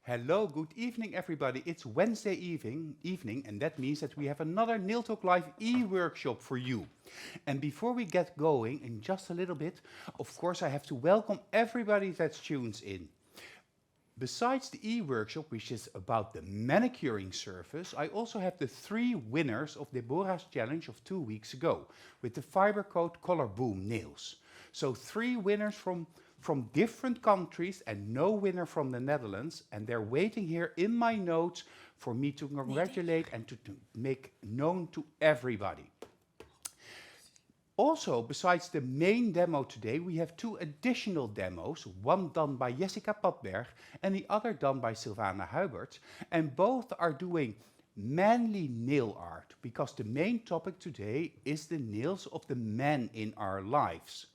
Hello, good evening everybody. It's Wednesday evening and that means that we have another Nail Talk Live e-workshop for you. And before we get going in just a little bit, of course I have to welcome everybody that tunes in. Besides the e-workshop, which is about the manicuring service, I also have the 3 winners of Deborah's challenge of 2 weeks ago with the fiber coat color boom nails. So 3 winners from different countries and no winner from the Netherlands, and they're waiting here in my notes for me to congratulate and to make known to everybody. Also, besides the main demo today, we have 2 additional demos, one done by Jessica Padberg and the other done by Sylvana Huibert, and both are doing manly nail art, because the main topic today is the nails of the men in our lives.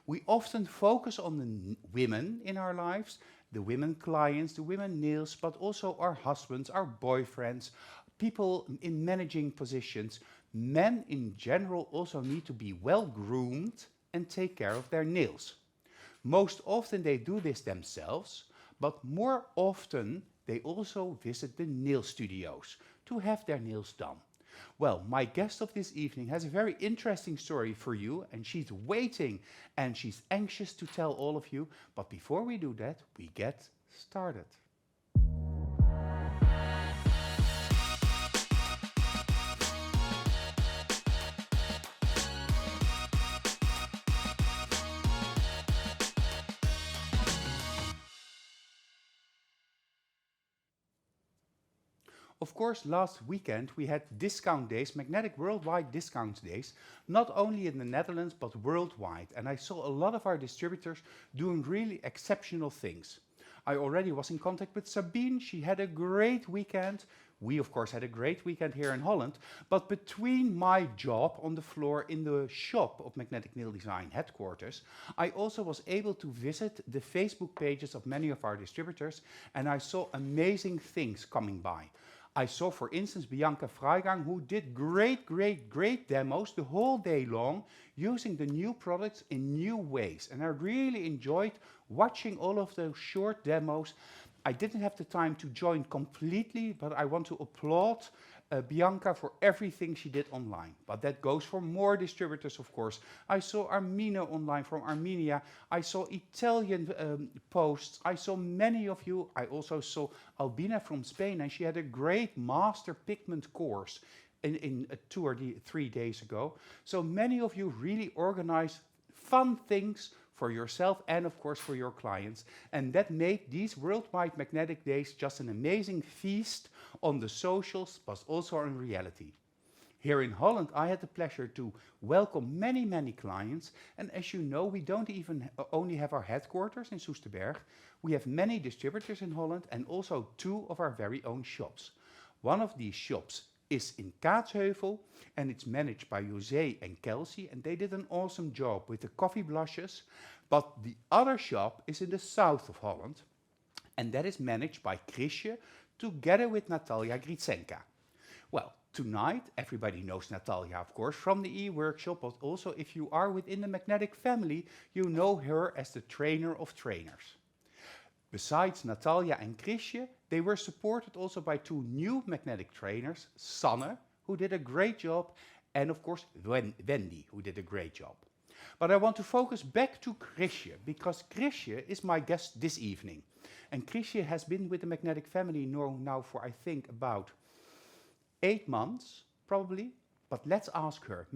We often focus on the women in our lives, the women clients, the women nails, but also our husbands, our boyfriends, people in managing positions. Men in general also need to be well groomed and take care of their nails. Most often they do this themselves, but more often they also visit the nail studios to have their nails done. Well, my guest of this evening has a very interesting story for you, and she's waiting and she's anxious to tell all of you. But before we do that, we get started. Of course, last weekend we had discount days, magnetic worldwide discount days, not only in the Netherlands but worldwide. And I saw a lot of our distributors doing really exceptional things. I already was in contact with Sabine. She had a great weekend. We, of course, had a great weekend here in Holland. But between my job on the floor in the shop of Magnetic Nail Design headquarters, I also was able to visit the Facebook pages of many of our distributors, and I saw amazing things coming by. I saw, for instance, Bianca Freigang, who did great demos the whole day long, using the new products in new ways. And I really enjoyed watching all of those short demos. I didn't have the time to join completely, but I want to applaud Bianca for everything she did online. But that goes for more distributors, of course. I saw Armino online from Armenia. I saw Italian posts. I saw many of you. I also saw Albina from Spain, and she had a great master pigment course in 2 or 3 days ago. So many of you really organize fun things for yourself and of course for your clients, and that made these worldwide magnetic days just an amazing feast on the socials but also in reality. Here in Holland I had the pleasure to welcome many clients, and as you know, we don't even only have our headquarters in Soesterberg, we have many distributors in Holland and also 2 of our very own shops. One of these shops is in Kaatsheuvel, and it's managed by José and Kelsey, and they did an awesome job with the coffee blushes. But the other shop is in the south of Holland, and that is managed by Chrisje together with Natalia Gritsenka. Well, tonight everybody knows Natalia, of course, from the e-workshop, but also if you are within the magnetic family, you know her as the trainer of trainers. Besides Natalia and Chrisje, they were supported also by 2 new magnetic trainers, Sanne, who did a great job, and of course Wendy, who did a great job. But I want to focus back to Chrisje, because Chrisje is my guest this evening. And Chrisje has been with the magnetic family now for, I think, about 8 months, probably. But let's ask her.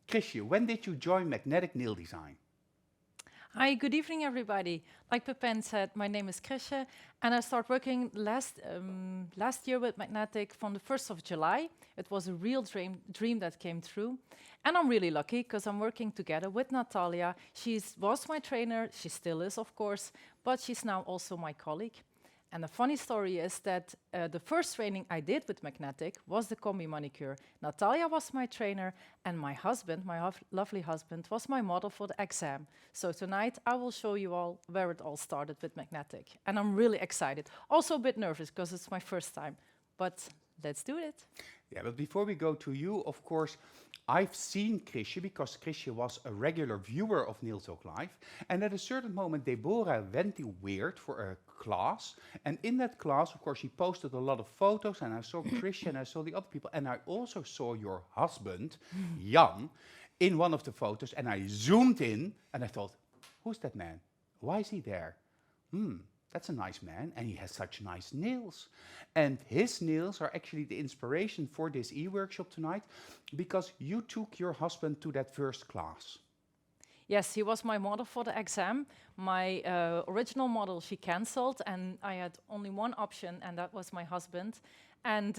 Chrisje, when did you join Magnetic Nail Design? Hi, good evening, everybody. Like Pepin said, my name is Chrisje, and I started working last year with Magnetic from the 1st of July. It was a real dream that came true. And I'm really lucky because I'm working together with Natalia. She was my trainer, she still is, of course, but she's now also my colleague. And the funny story is that the first training I did with Magnetic was the combi manicure. Natalia was my trainer, and my husband, my lovely husband, was my model for the exam. So tonight I will show you all where it all started with Magnetic. And I'm really excited. Also a bit nervous because it's my first time, but let's do it. Yeah, but before we go to you, of course, I've seen Chrisje because Chrisje was a regular viewer of Nail Talk Live, and at a certain moment Deborah went weird for a class. And in that class, of course, she posted a lot of photos, and I saw Chrisje and I saw the other people, and I also saw your husband, Jan, in one of the photos, and I zoomed in, and I thought, who's that man? Why is he there? That's a nice man, and he has such nice nails. And his nails are actually the inspiration for this e-workshop tonight, because you took your husband to that first class. Yes, he was my model for the exam. My original model she cancelled, and I had only one option, and that was my husband. And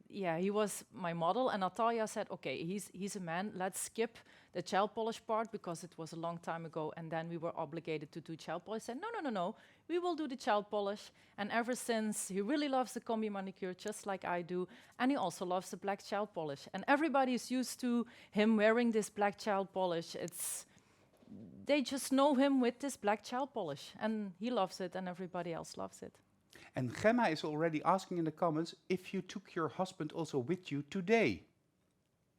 yeah, he was my model, and Natalia said, okay, he's a man, let's skip the gel polish part, because it was a long time ago, and then we were obligated to do gel polish. I said, no, we will do the gel polish. And ever since, he really loves the combi manicure, just like I do, and he also loves the black gel polish. And everybody is used to him wearing this black gel polish. They just know him with this black gel polish, and he loves it, and everybody else loves it. And Gemma is already asking in the comments if you took your husband also with you today.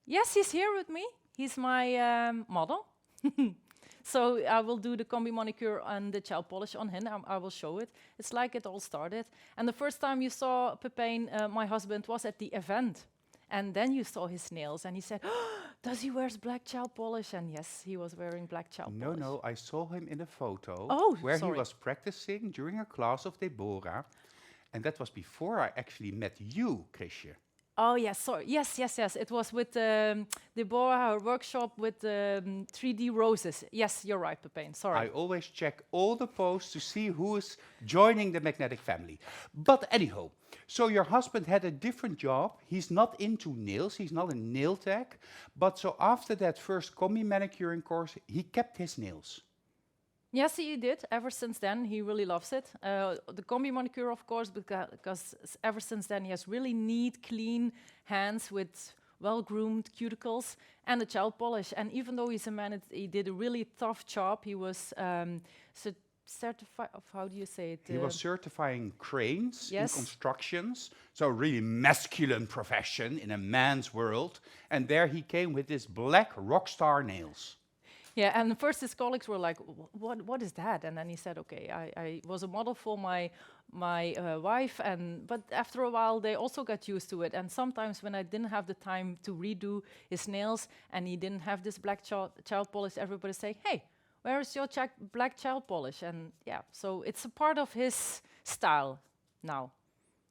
Yes, he's here with me. He's my model. So I will do the combi manicure and the gel polish on him. I will show it. It's like it all started. And the first time you saw Pepijn, my husband, was at the event. And then you saw his nails, and he said, does he wear black gel polish? And yes, he was wearing black gel polish. No, I saw him in a photo where he was practicing during a class of Deborah. And that was before I actually met you, Chrisje. Oh, yes, sorry. Yes. It was with Deborah, her workshop with 3D roses. Yes, you're right, Pepijn. Sorry. I always check all the posts to see who is joining the magnetic family. But anyhow, so your husband had a different job. He's not into nails. He's not a nail tech. But so after that first combi manicuring course, he kept his nails. Yes, he did. Ever since then, he really loves it. The combi manicure, of course, because ever since then he has really neat, clean hands with well-groomed cuticles and the gel polish. And even though he's a man, he did a really tough job. He was certified, how do you say it? He was certifying cranes in Yes. constructions, so really masculine profession in a man's world. And there he came with his black rock star nails. Yeah, and first his colleagues were like, what is that? And then he said, okay, I was a model for my wife, but after a while they also got used to it. And sometimes when I didn't have the time to redo his nails and he didn't have this black gel polish, everybody say, hey, where is your black gel polish? And yeah, so it's a part of his style now.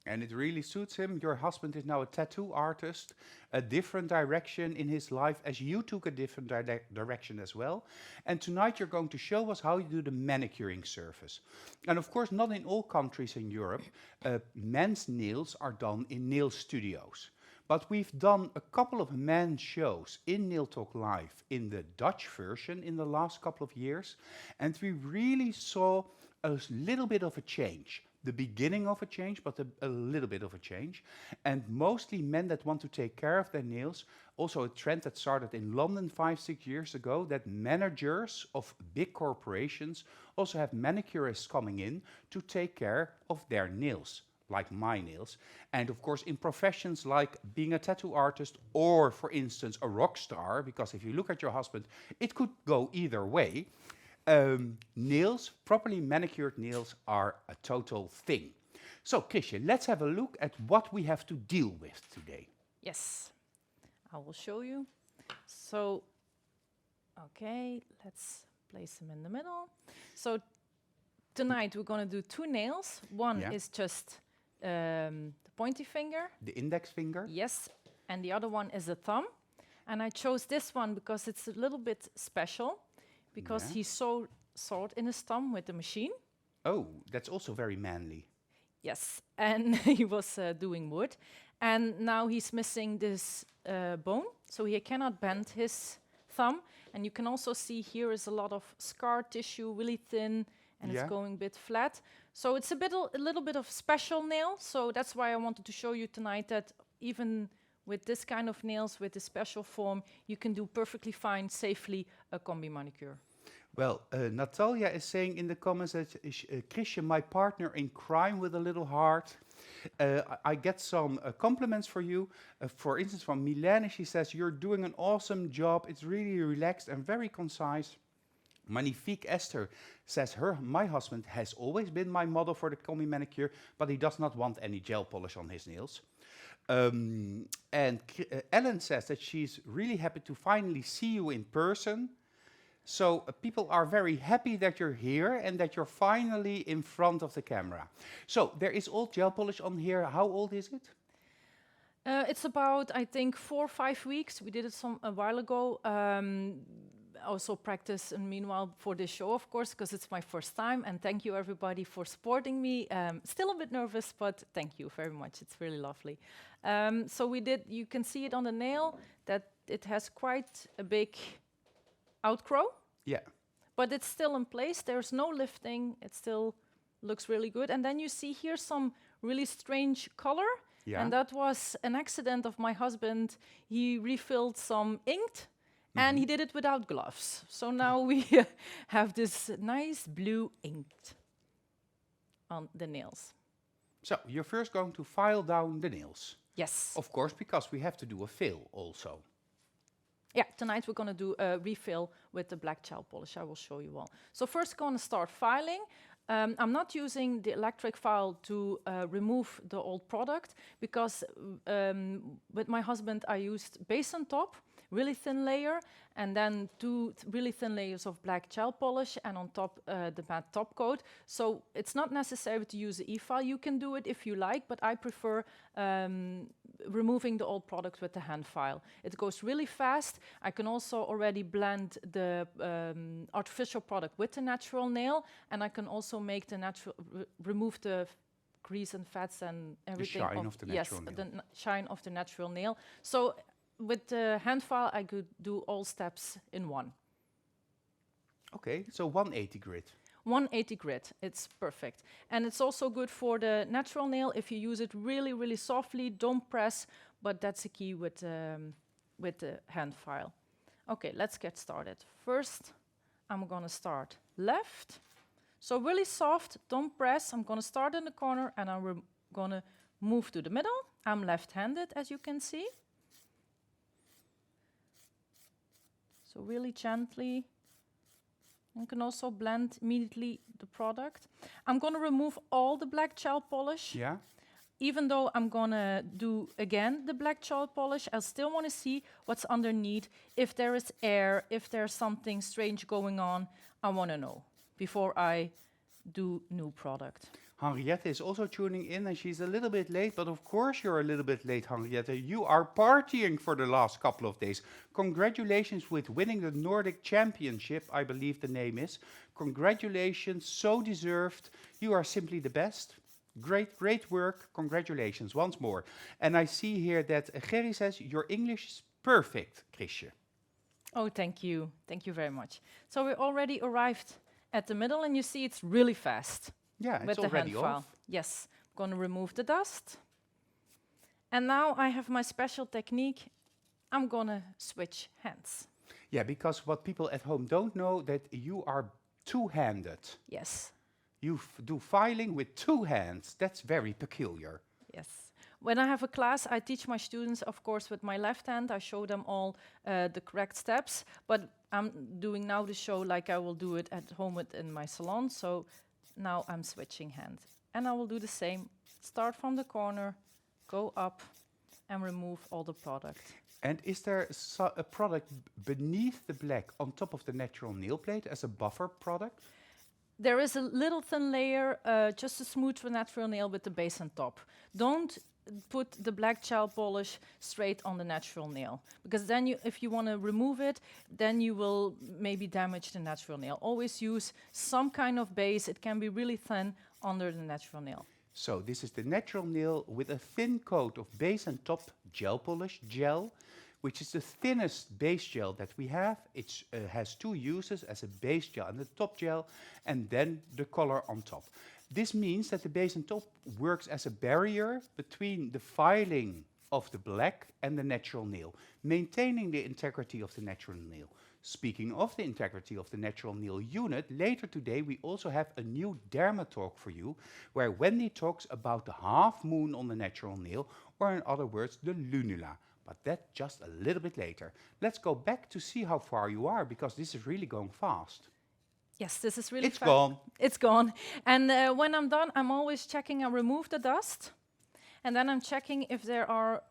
And it really suits him. Your husband is now a tattoo artist, a different direction in his life, as you took a different direction as well. And tonight you're going to show us how you do the manicuring service. And of course, not in all countries in Europe, men's nails are done in nail studios. But we've done a couple of men's shows in Nail Talk Live in the Dutch version in the last couple of years. And we really saw a little bit of a change. The beginning of a change, but a little bit of a change. And mostly men that want to take care of their nails. Also a trend that started in London 5-6 years ago, that managers of big corporations also have manicurists coming in to take care of their nails, like my nails. And of course in professions like being a tattoo artist or, for instance, a rock star, because if you look at your husband, it could go either way. Nails, properly manicured nails, are a total thing. So, Chrisje, let's have a look at what we have to deal with today. Yes, I will show you. So, okay, let's place them in the middle. So, tonight we're going to do 2 nails. One is just the pointy finger. The index finger? Yes, and the other one is the thumb. And I chose this one because it's a little bit special. Because he sawed in his thumb with the machine. Oh, that's also very manly. Yes, and he was doing wood. And now he's missing this bone, so he cannot bend his thumb. And you can also see here is a lot of scar tissue, really thin, and it's going a bit flat. So it's a little bit of special nail. So that's why I wanted to show you tonight that even with this kind of nails, with the special form, you can do perfectly fine, safely, a combi manicure. Well, Natalia is saying in the comments that Chrisje, my partner in crime with a little heart. I get some compliments for you. For instance, from Milene, she says, you're doing an awesome job. It's really relaxed and very concise. Magnifique Esther says my husband has always been my model for the combi manicure, but he does not want any gel polish on his nails. Ellen says that she's really happy to finally see you in person. So people are very happy that you're here and that you're finally in front of the camera. So there is old gel polish on here. How old is it? It's about, I think, 4 or 5 weeks. We did it a while ago. Also practice, and meanwhile, for this show, of course, because it's my first time. And thank you, everybody, for supporting me. Still a bit nervous, but thank you very much. It's really lovely. So we did, you can see it on the nail, that it has quite a big outgrow. Yeah. But it's still in place. There's no lifting. It still looks really good. And then you see here some really strange color. Yeah. And that was an accident of my husband. He refilled some ink, and he did it without gloves. So now we have this nice blue ink on the nails. So you're first going to file down the nails. Yes. Of course, because we have to do a fill also. Yeah, tonight we're going to do a refill with the black gel polish. I will show you all. So first going to start filing. I'm not using the electric file to remove the old product because with my husband I used base and top, really thin layer, and then 2 really thin layers of black gel polish, and on top the matte top coat. So it's not necessary to use the e-file. You can do it if you like, but I prefer removing the old product with the hand file. It goes really fast. I can also already blend the artificial product with the natural nail, and I can also make the natural, remove the grease and fats and everything. The shine of the natural nail. Yes, the shine of the natural nail. So with the hand file, I could do all steps in one. Okay, so 180 grit. 180 grit, it's perfect. And it's also good for the natural nail if you use it really, really softly, don't press, but that's the key with the hand file. Okay, let's get started. First, I'm gonna start left. So really soft, don't press. I'm gonna start in the corner and I'm gonna move to the middle. I'm left-handed, as you can see. So really gently. You can also blend immediately the product. I'm gonna remove all the black gel polish. Yeah. Even though I'm gonna do again the black gel polish, I still wanna see what's underneath. If there is air, if there's something strange going on, I wanna know before I do new product. Henriette is also tuning in and she's a little bit late, but of course you're a little bit late, Henriette. You are partying for the last couple of days. Congratulations with winning the Nordic Championship, I believe the name is. Congratulations, so deserved. You are simply the best. Great, great work. Congratulations once more. And I see here that Gerry says your English is perfect, Chrisje. Oh, thank you. Thank you very much. So we already arrived at the middle and you see it's really fast. Yeah, with it's the already hand file. off. Yes, I'm going to remove the dust. And now I have my special technique. I'm going to switch hands. Yeah, because what people at home don't know, that you are two-handed. Yes. You do filing with 2 hands. That's very peculiar. Yes. When I have a class, I teach my students, of course, with my left hand. I show them all the correct steps. But I'm doing now the show like I will do it at home in my salon. So now I'm switching hands. And I will do the same. Start from the corner, go up, and remove all the product. And is there a product beneath the black on top of the natural nail plate as a buffer product? There is a little thin layer, just to smooth the natural nail with the base and top. Don't put the black gel polish straight on the natural nail, because then if you want to remove it, then you will maybe damage the natural nail. Always use some kind of base. It can be really thin under the natural nail. So this is the natural nail with a thin coat of base and top gel polish gel, which is the thinnest base gel that we have. It has 2 uses as a base gel and the top gel, and then the color on top. This means that the base and top works as a barrier between the filing of the black and the natural nail, maintaining the integrity of the natural nail. Speaking of the integrity of the natural nail unit, later today we also have a new Derma talk for you, where Wendy talks about the half moon on the natural nail, or in other words, the lunula. But that just a little bit later. Let's go back to see how far you are, because this is really going fast. Yes, this is really It's gone. It's gone. And when I'm done, I'm always checking. I remove the dust, and then I'm checking if there are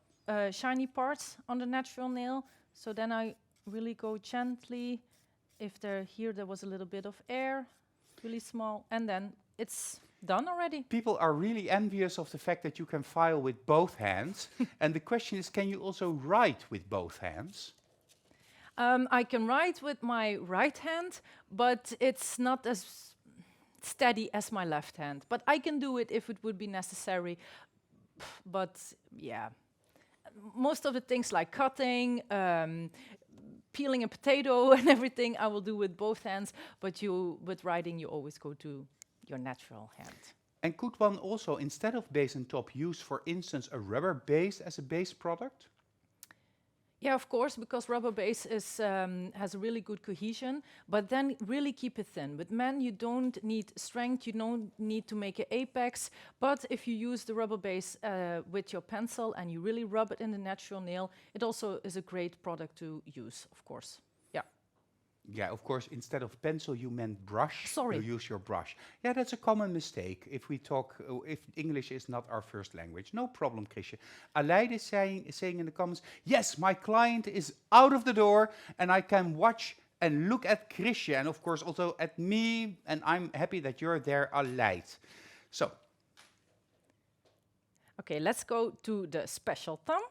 shiny parts on the natural nail. So then I really go gently. If there was a little bit of air, really small, and then it's done already. People are really envious of the fact that you can file with both hands. And the question is, can you also write with both hands? I can write with my right hand, but it's not as steady as my left hand. But I can do it if it would be necessary. But yeah, most of the things like cutting, peeling a potato and everything, I will do with both hands. But with writing, you always go to your natural hand. And could one also, instead of base and top, use, for instance, a rubber base as a base product? Yeah, of course, because rubber base has a really good cohesion, but then really keep it thin. With men, you don't need strength, you don't need to make an apex, but if you use the rubber base with your pencil and you really rub it in the natural nail, it also is a great product to use, of course. Yeah, of course, instead of pencil, you meant brush. Sorry. You use your brush. Yeah, that's a common mistake if we talk, if English is not our first language. No problem, Chrisje. Aleid is saying in the comments, yes, my client is out of the door and I can watch and look at Chrisje and of course also at me, and I'm happy that you're there, Aleid. So. Okay, let's go to the special thumb.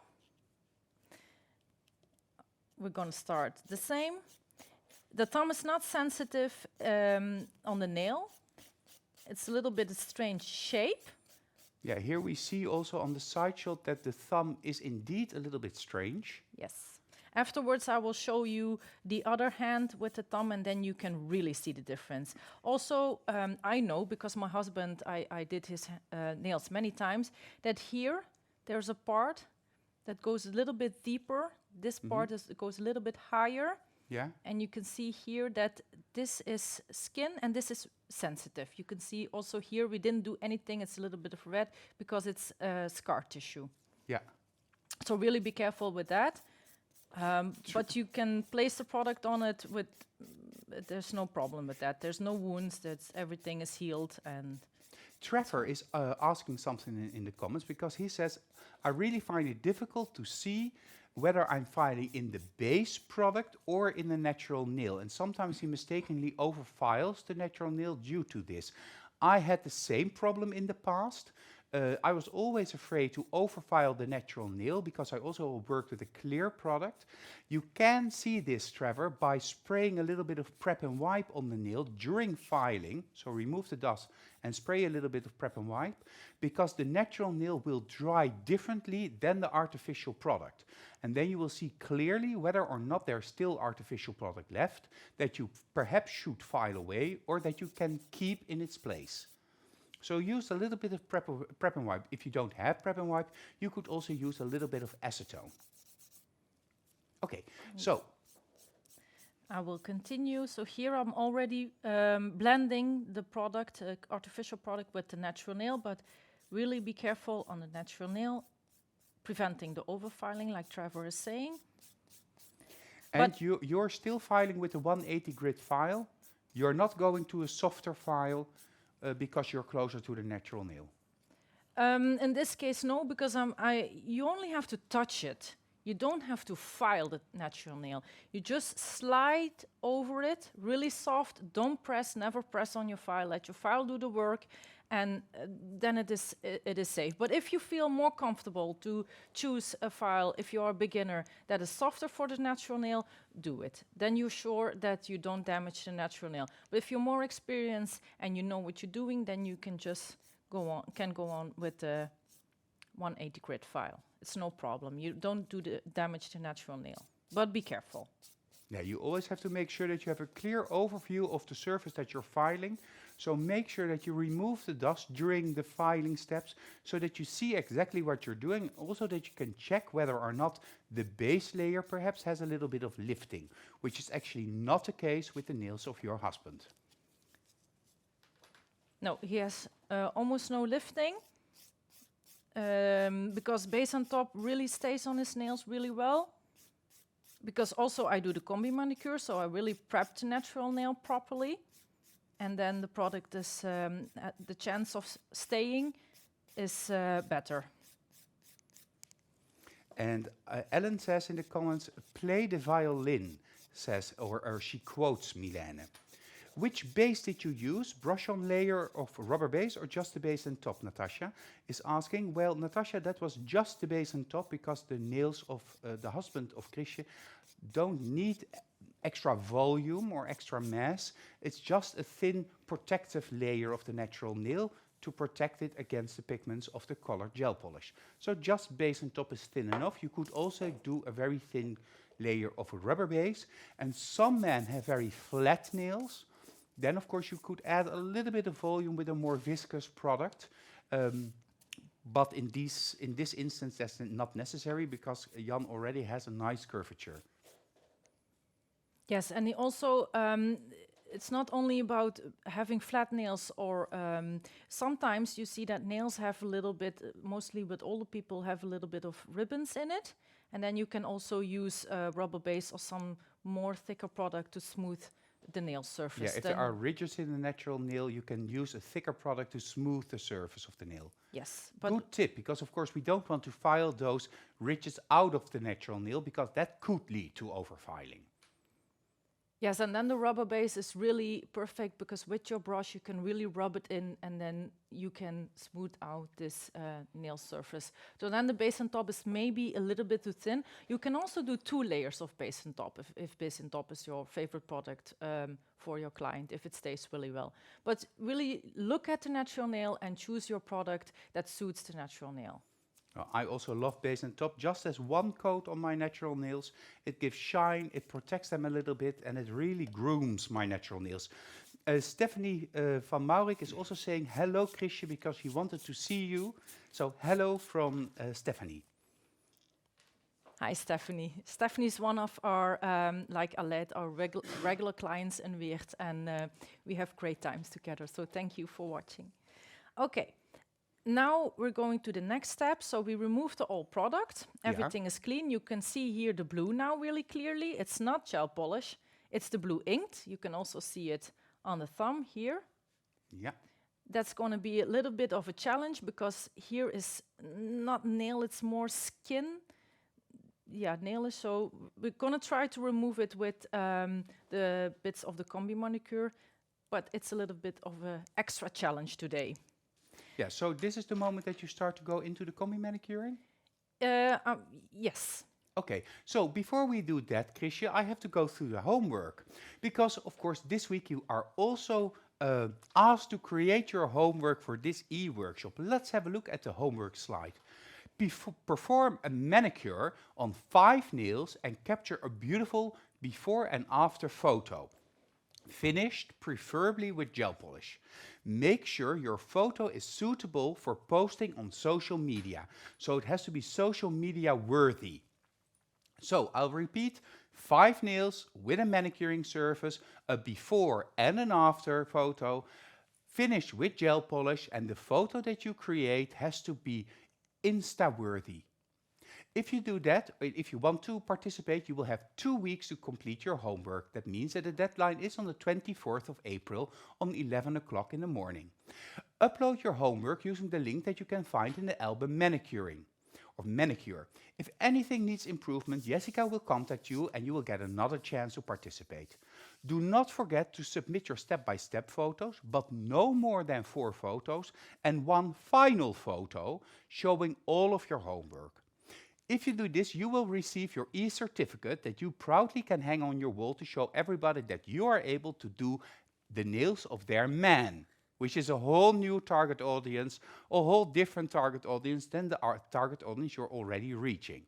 We're going to start the same. The thumb is not sensitive on the nail. It's a little bit a strange shape. Yeah, here we see also on the side shot that the thumb is indeed a little bit strange. Yes. Afterwards, I will show you the other hand with the thumb, and then you can really see the difference. Also, I know, because my husband, I did his nails many times, that here there's a part that goes a little bit deeper. This part goes a little bit higher. Yeah. And you can see here that this is skin and this is sensitive. You can see also here we didn't do anything. It's a little bit of red because it's scar tissue. Yeah. So really be careful with that. But you can place the product on it with, there's no problem with that. There's no wounds, everything is healed. And Trevor is asking something in the comments because he says, I really find it difficult to see whether I'm filing in the base product or in the natural nail. And sometimes he mistakenly overfiles the natural nail due to this. I had the same problem in the past. I was always afraid to overfile the natural nail because I also worked with a clear product. You can see this, Trevor, by spraying a little bit of prep and wipe on the nail during filing. So remove the dust and spray a little bit of prep and wipe, because the natural nail will dry differently than the artificial product. And then you will see clearly whether or not there's still artificial product left that you perhaps should file away or that you can keep in its place. So use a little bit of prep and wipe. If you don't have prep and wipe, you could also use a little bit of acetone. Okay, so. I will continue. So here I'm already blending the product, artificial product, with the natural nail, but really be careful on the natural nail, preventing the overfiling, like Trevor is saying. And you're still filing with the 180 grit file. You're not going to a softer file because you're closer to the natural nail. In this case, no, because you only have to touch it. You don't have to file the natural nail. You just slide over it, really soft. Don't press, never press on your file. Let your file do the work, and then it is safe. But if you feel more comfortable to choose a file, if you are a beginner, that is softer for the natural nail, do it. Then you're sure that you don't damage the natural nail. But if you're more experienced and you know what you're doing, then you can just go on with the 180 grit file. It's no problem. You don't do the damage to natural nail, but be careful. Yeah, you always have to make sure that you have a clear overview of the surface that you're filing. So make sure that you remove the dust during the filing steps so that you see exactly what you're doing. Also that you can check whether or not the base layer perhaps has a little bit of lifting, which is actually not the case with the nails of your husband. No, he has almost no lifting. Because base on top really stays on his nails really well. Because also I do the combi manicure, so I really prep the natural nail properly. and then the product is, the chance of staying is better. And Ellen says in the comments, play the violin, says, or she quotes Milene. Which base did you use? Brush-on layer of rubber base or just the base and top, Natasha is asking. Well, Natasha, that was just the base and top because the nails of the husband of Chrisje don't need extra volume or extra mass. It's just a thin protective layer of the natural nail to protect it against the pigments of the colored gel polish. So just base and top is thin enough. You could also do a very thin layer of a rubber base. And some men have very flat nails. Then, of course, you could add a little bit of volume with a more viscous product. But in this instance, that's not necessary because Jan already has a nice curvature. Yes, and also, it's not only about having flat nails, or sometimes you see that nails have a little bit, mostly with older people, have a little bit of ribbons in it. And then you can also use rubber base or some more thicker product to smooth the nail surface. Yeah, if there are ridges in the natural nail, you can use a thicker product to smooth the surface of the nail. Yes. But good tip, because of course we don't want to file those ridges out of the natural nail because that could lead to overfiling. yes, and then the rubber base is really perfect because with your brush you can really rub it in and then you can smooth out this nail surface. So then the base and top is maybe a little bit too thin. You can also do 2 layers of base and top if base and top is your favorite product for your client, if it stays really well. But really look at the natural nail and choose your product that suits the natural nail. I also love base and top. Just as one coat on my natural nails, it gives shine, it protects them a little bit, and it really grooms my natural nails. Stephanie van Maurik is also saying hello, Chrisje, because she wanted to see you. So hello from Stephanie. Hi, Stephanie. Stephanie is one of our, like Aled, our regular clients in Weert, and we have great times together. So thank you for watching. Okay. Now we're going to the next step. So we removed the old product. Everything is clean. You can see here the blue now really clearly. It's not gel polish. It's the blue inked. You can also see it on the thumb here. Yeah. That's going to be a little bit of a challenge because here is not nail, it's more skin. Yeah, nail is, so we're going to try to remove it with the bits of the combi manicure, but it's a little bit of an extra challenge today. Yeah, so this is the moment that you start to go into the combi manicuring? Yes. Okay, so before we do that, Chrisje, I have to go through the homework. Because, of course, this week you are also asked to create your homework for this e-workshop. Let's have a look at the homework slide. Perform a manicure on 5 nails and capture a beautiful before and after photo. Finished, preferably with gel polish. Make sure your photo is suitable for posting on social media. So it has to be social media worthy. So I'll repeat, 5 nails with a manicuring surface, a before and an after photo, finished with gel polish, and the photo that you create has to be Insta-worthy. If you do that, if you want to participate, you will have 2 weeks to complete your homework. That means that the deadline is on the 24th of April on 11 o'clock in the morning. Upload your homework using the link that you can find in the album Manicuring or Manicure. If anything needs improvement, Jessica will contact you and you will get another chance to participate. Do not forget to submit your step-by-step photos, but no more than 4 photos and 1 final photo showing all of your homework. If you do this, you will receive your e-certificate that you proudly can hang on your wall to show everybody that you are able to do the nails of their man, which is a whole new target audience, a whole different target audience than the target audience you're already reaching.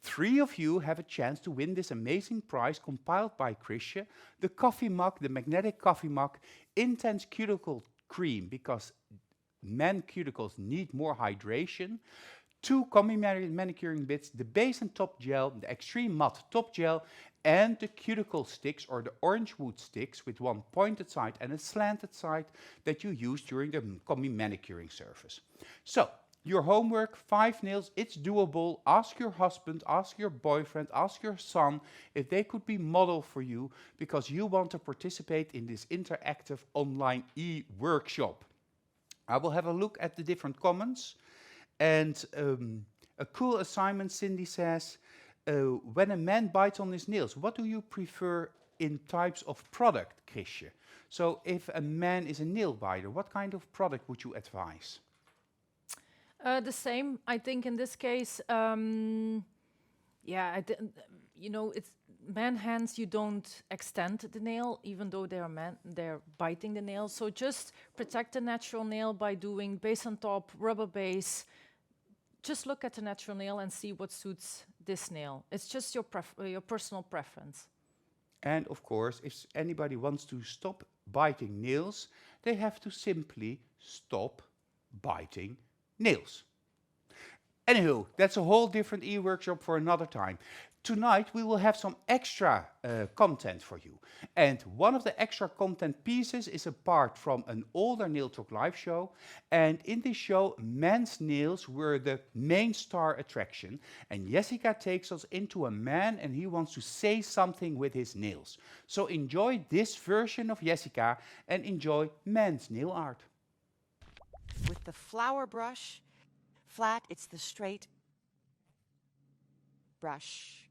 3 of you have a chance to win this amazing prize compiled by Chrisje, the coffee mug, the magnetic coffee mug, intense cuticle cream, because men cuticles need more hydration, 2 combi manicuring bits, the base and top gel, the extreme matte top gel, and the cuticle sticks or the orange wood sticks with 1 pointed side and a slanted side that you use during the combi manicuring surface. So, Your homework, 5 nails, it's doable. Ask your husband, ask your boyfriend, ask your son if they could be model for you because you want to participate in this interactive online e-workshop. I will have a look at the different comments. And a cool assignment, Cindy says, when a man bites on his nails, what do you prefer in types of product, Chrisje? So if a man is a nail biter, what kind of product would you advise? The same, I think, in this case. Yeah, you know, it's man hands. You don't extend the nail, even though they're biting the nail. So just protect the natural nail by doing base on top, rubber base. Just look at the natural nail and see what suits this nail. It's just your personal preference. And of course, if anybody wants to stop biting nails, they have to simply stop biting nails. Anywho, that's a whole different e-workshop for another time. Tonight we will have some extra content for you. And one of the extra content pieces is a part from an older Nail Talk live show. And in this show, men's nails were the main star attraction. And Jessica takes us into a man and he wants to say something with his nails. So enjoy this version of Jessica and enjoy men's nail art. With the flower brush, flat, it's the straight brush.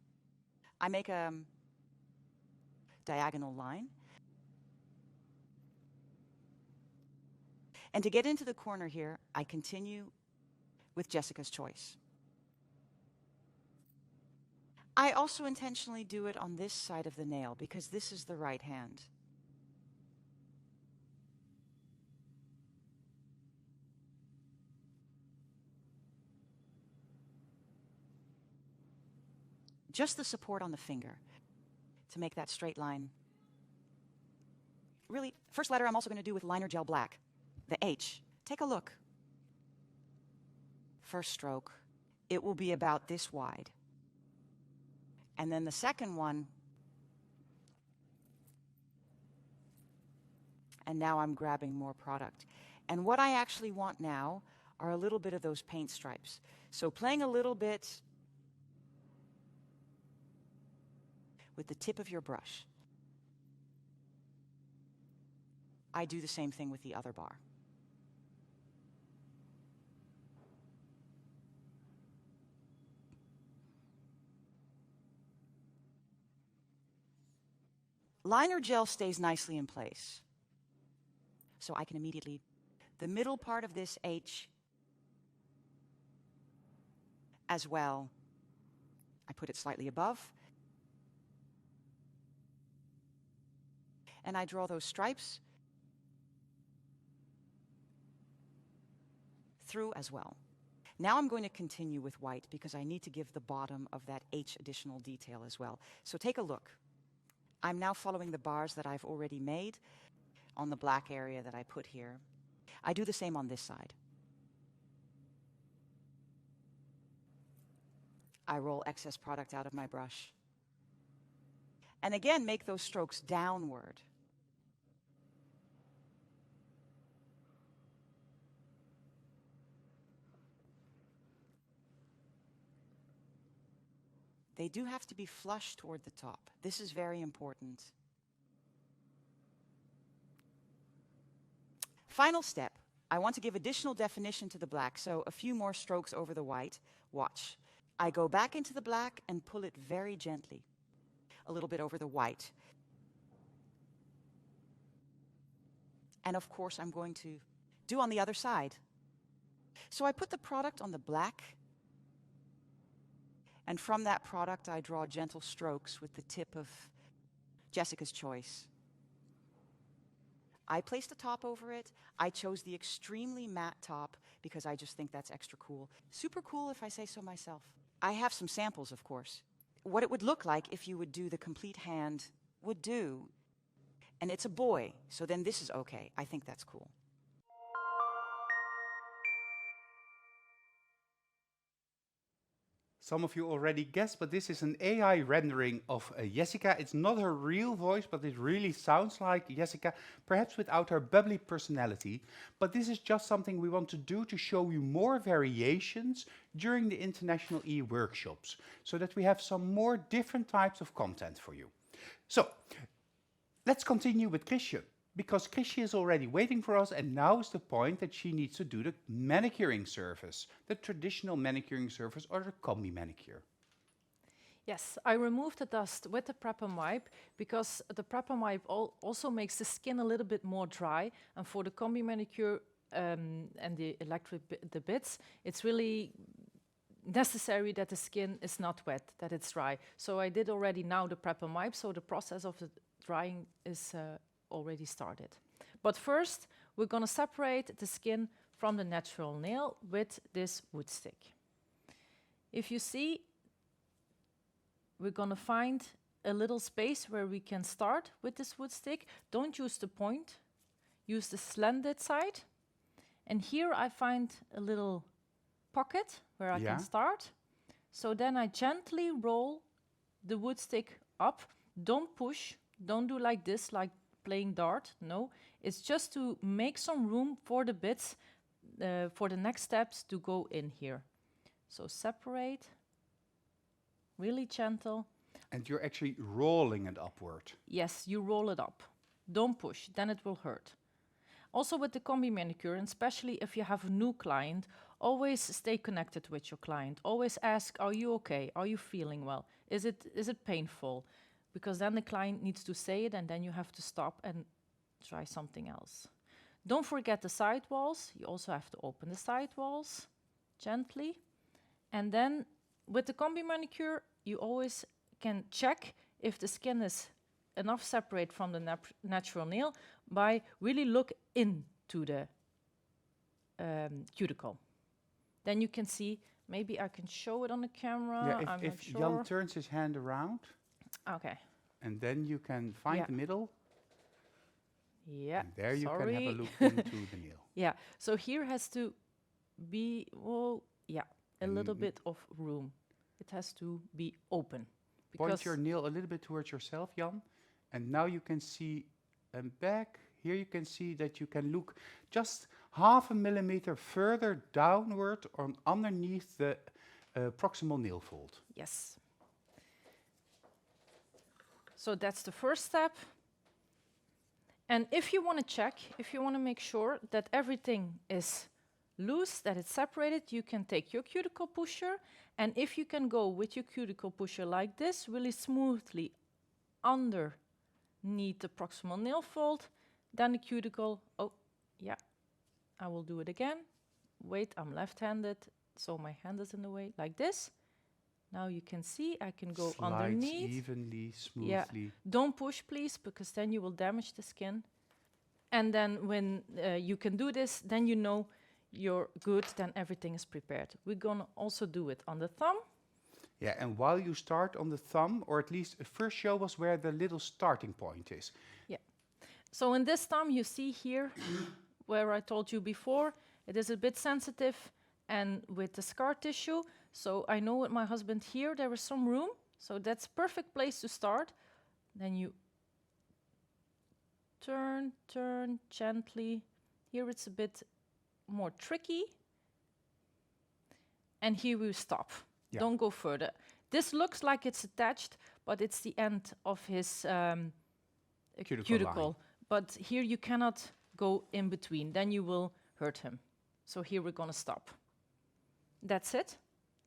I make a diagonal line. And to get into the corner here, I continue with Jessica's choice. I also intentionally do it on this side of the nail because this is the right hand. Just the support on the finger to make that straight line. Really, first letter I'm also going to do with liner gel black, the H. Take a look. First stroke, it will be about this wide. And then the second one, and now I'm grabbing more product. And what I actually want now are a little bit of those paint stripes. So playing a little bit with the tip of your brush. I do the same thing with the other bar. Liner gel stays nicely in place. So I can immediately, the middle part of this H as well, I put it slightly above. And I draw those stripes through as well. Now I'm going to continue with white because I need to give the bottom of that H additional detail as well. So take a look. I'm now following the bars that I've already made on the black area that I put here. I do the same on this side. I roll excess product out of my brush. And again, make those strokes downward. They do have to be flush toward the top. This is very important. Final step, I want to give additional definition to the black, so a few more strokes over the white. Watch. I go back into the black and pull it very gently, a little bit over the white. And of course, I'm going to do on the other side. So I put the product on the black, and from that product, I draw gentle strokes with the tip of Jessica's choice. I placed a top over it. I chose the extremely matte top because I just think that's extra cool. Super cool if I say so myself. I have some samples, of course. What it would look like if you would do the complete hand would do. And it's a boy, so then this is okay. I think that's cool. some of you already guessed, but this is an AI rendering of Jessica. It's not her real voice, but it really sounds like Jessica, perhaps without her bubbly personality. But this is just something we want to do to show you more variations during the International E-workshops, so that we have some more different types of content for you. So, let's continue with Chrisje, because Chrisje is already waiting for us, and now is the point that she needs to do the manicuring service, the traditional manicuring service, or the combi manicure. Yes, I removed the dust with the prep and wipe because the prep and wipe also makes the skin a little bit more dry, and for the combi manicure and the the bits, it's really necessary that the skin is not wet, that it's dry. So I did already now the prep and wipe, so the process of the drying is already started. But first, we're going to separate the skin from the natural nail with this wood stick. If you see, we're going to find a little space where we can start with this wood stick. Don't use the point, use the slanted side. And here I find a little pocket where I can start. So then I gently roll the wood stick up. Don't push, don't do like this, like playing dart, no. It's just to make some room for the bits, for the next steps to go in here. So separate, really gentle. And you're actually rolling it upward. Yes, you roll it up. Don't push, then it will hurt. Also with the combi manicure, and especially if you have a new client, always stay connected with your client. Always ask, are you okay? Are you feeling well? Is it painful? Because then the client needs to say it, and then you have to stop and try something else. Don't forget the side walls. You also have to open the side walls gently. And then with the combi manicure, you always can check if the skin is enough separate from the natural nail by really look into the cuticle. Then you can see, maybe I can show it on the camera. Yeah, I'm if not sure. Jan turns his hand around, okay. and then you can find the middle. Yeah. And there you can have a look into the nail. Yeah. So here has to be, a little bit of room. It has to be open. Point your nail a little bit towards yourself, Jan. And now you can see back. Here you can see that you can look just 0.5 millimeter further downward or underneath the proximal nail fold. Yes. So that's the first step. And if you want to check, if you want to make sure that everything is loose, that it's separated, you can take your cuticle pusher, and if you can go with your cuticle pusher like this, really smoothly underneath the proximal nail fold, then the cuticle, I will do it again. Wait, I'm left-handed, so my hand is in the way, like this. Now you can see I can go Slides underneath. evenly, smoothly. Yeah. Don't push, please, because then you will damage the skin. And then when you can do this, then you know you're good, then everything is prepared. We're gonna also do it on the thumb. Yeah, and while you start on the thumb, or at least first show us where the little starting point is. Yeah. So in this thumb, you see here, where I told you before, it is a bit sensitive and with the scar tissue. So I know with my husband here, there is some room. So that's perfect place to start. Then you turn gently. Here it's a bit more tricky. And here we stop. Yeah. Don't go further. This looks like it's attached, but it's the end of his cuticle. But here you cannot go in between. Then you will hurt him. So here we're gonna stop. That's it.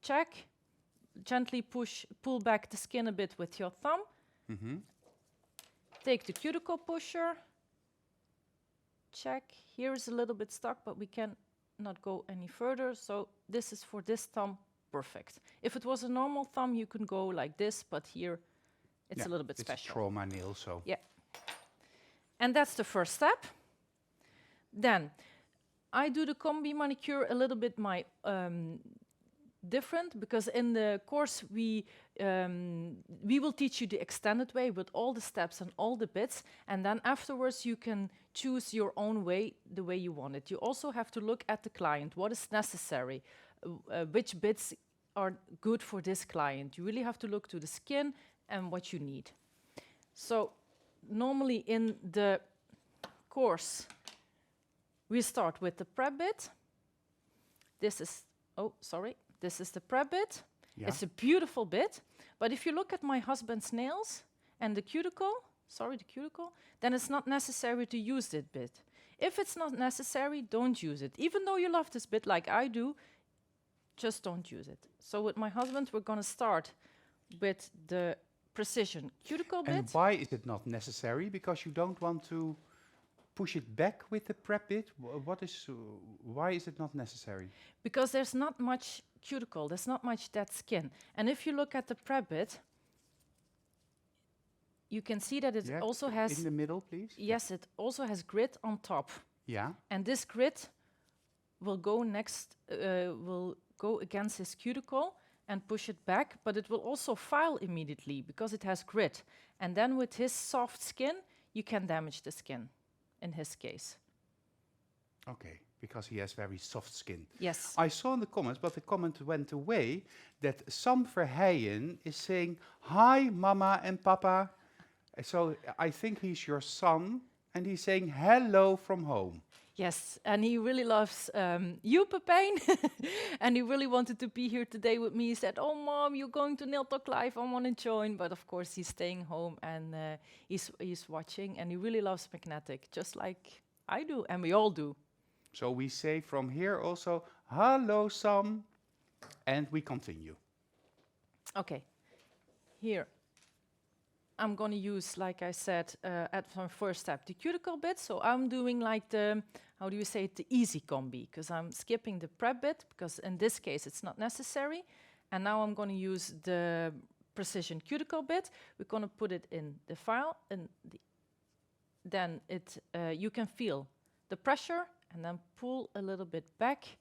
Check. Gently pull back the skin a bit with your thumb. Mm-hmm. Take the cuticle pusher. Check. Here is a little bit stuck, but we can not go any further. So this is for this thumb, perfect. If it was a normal thumb, you can go like this, but here it's a little bit special. It's a trauma nail, so. Yeah. And that's the first step. Then I do the combi manicure a little bit different, because in the course we will teach you the extended way with all the steps and all the bits, and then afterwards you can choose your own way, the way you want it. You also have to look at the client, what is necessary, which bits are good for this client. You really have to look to the skin and what you need. So normally in the course, we start with the prep bit. This is, this is the prep bit. Yeah. It's a beautiful bit, but if you look at my husband's nails and the cuticle, then it's not necessary to use that bit. If it's not necessary, don't use it. Even though you love this bit like I do, just don't use it. So with my husband, we're gonna start with the precision cuticle bit. And why is it not necessary? Because you don't want to push it back with the prep bit? Why is it not necessary? Because there's not much cuticle, there's not much dead skin. And if you look at the prep bit, you can see that it also has... In the middle, please. Yes, it also has grit on top. Yeah. And this grit will go against his cuticle and push it back, but it will also file immediately because it has grit. And then with his soft skin, you can damage the skin, in his case. Okay, because he has very soft skin. Yes. I saw in the comments, but the comment went away, that Sam Verheyen is saying, "Hi, Mama and Papa." So I think he's your son, and he's saying hello from home. Yes, and he really loves you, Pepijn, and he really wanted to be here today with me. He said, "Oh, Mom, you're going to Nail Talk Live, I want to join." But of course, he's staying home, and he's watching, and he really loves magnetic, just like I do, and we all do. So we say from here also, hello, Sam, and we continue. Okay, here. I'm going to use, like I said, at my first step, the cuticle bit. So I'm doing like the, how do you say it, the easy combi, because I'm skipping the prep bit, because in this case it's not necessary. And now I'm going to use the precision cuticle bit. We're going to put it in the file, and then you can feel the pressure, and then pull a little bit back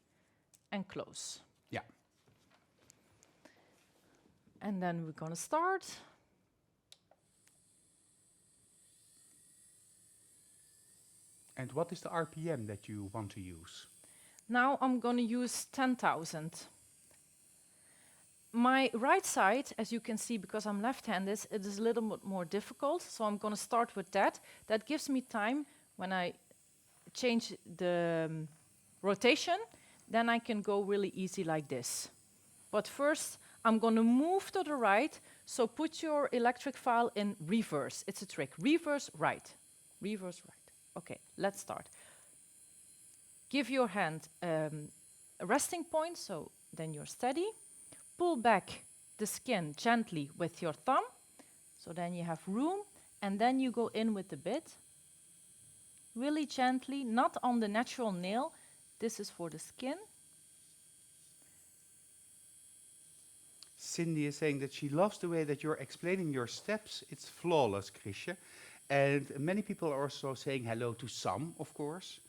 and close. Yeah. And then we're going to start. And what is the RPM that you want to use? Now I'm going to use 10,000. My right side, as you can see, because I'm left-handed, it is a little bit more difficult. So I'm going to start with that. That gives me time when I change the rotation, then I can go really easy like this. But first, I'm going to move to the right. So put your electric file in reverse. It's a trick. Reverse right. Reverse right. Okay, let's start. Give your hand a resting point, so then you're steady. Pull back the skin gently with your thumb, so then you have room, and then you go in with the bit. Really gently, not on the natural nail. This is for the skin. Cindy is saying that she loves the way that you're explaining your steps. It's flawless, Chrisje. And many people are also saying hello to Sam, of course,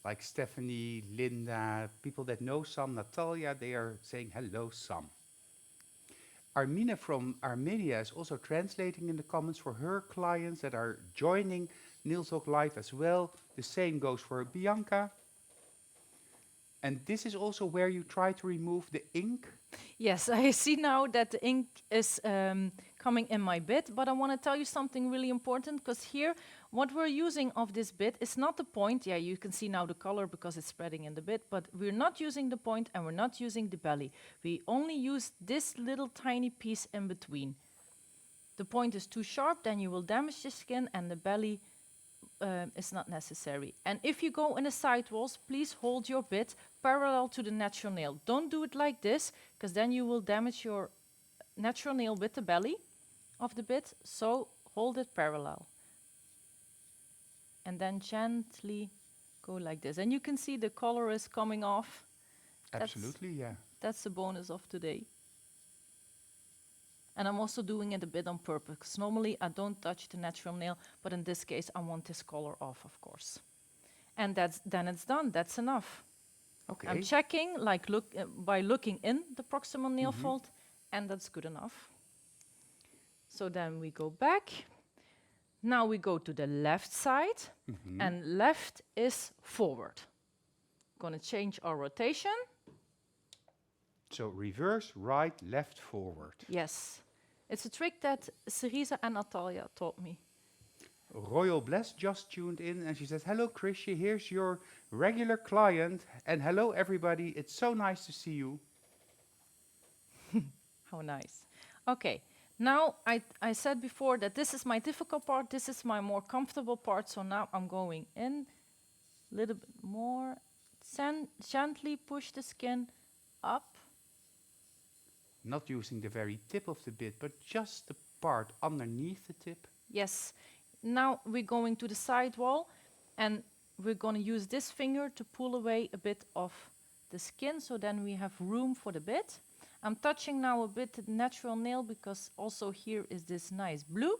like Stephanie, Linda, people that know Sam, Natalia, they are saying hello, Sam. Armina from Armenia is also translating in the comments for her clients that are joining Nail Talk Live as well. The same goes for Bianca. And this is also where you try to remove the ink. Yes, I see now that the ink is coming in my bit, but I want to tell you something really important, because here, what we're using of this bit is not the point. Yeah, you can see now the color because it's spreading in the bit, but we're not using the point and we're not using the belly. We only use this little tiny piece in between. The point is too sharp, then you will damage the skin, and the belly is not necessary. And if you go in the side walls, please hold your bit parallel to the natural nail. Don't do it like this, because then you will damage your natural nail with the belly of the bit. So hold it parallel. And then gently go like this. And you can see the color is coming off. Absolutely, yeah. That's the bonus of today. And I'm also doing it a bit on purpose, because normally I don't touch the natural nail, but in this case I want this color off, of course. And then it's done, that's enough. Okay. I'm checking, like by looking in the proximal nail fold, and that's good enough. So then we go back. Now we go to the left side, and left is forward. Gonna change our rotation. So reverse, right, left, forward. Yes. It's a trick that Cerisa and Natalia taught me. Royal Bless just tuned in and she says, hello Chrisje, here's your regular client. And hello everybody, it's so nice to see you. How nice. Okay, now I said before that this is my difficult part, this is my more comfortable part, so now I'm going in a little bit more. Gently push the skin up. Not using the very tip of the bit, but just the part underneath the tip. Yes. Now we're going to the side wall and we're going to use this finger to pull away a bit of the skin, so then we have room for the bit. I'm touching now a bit the natural nail because also here is this nice blue.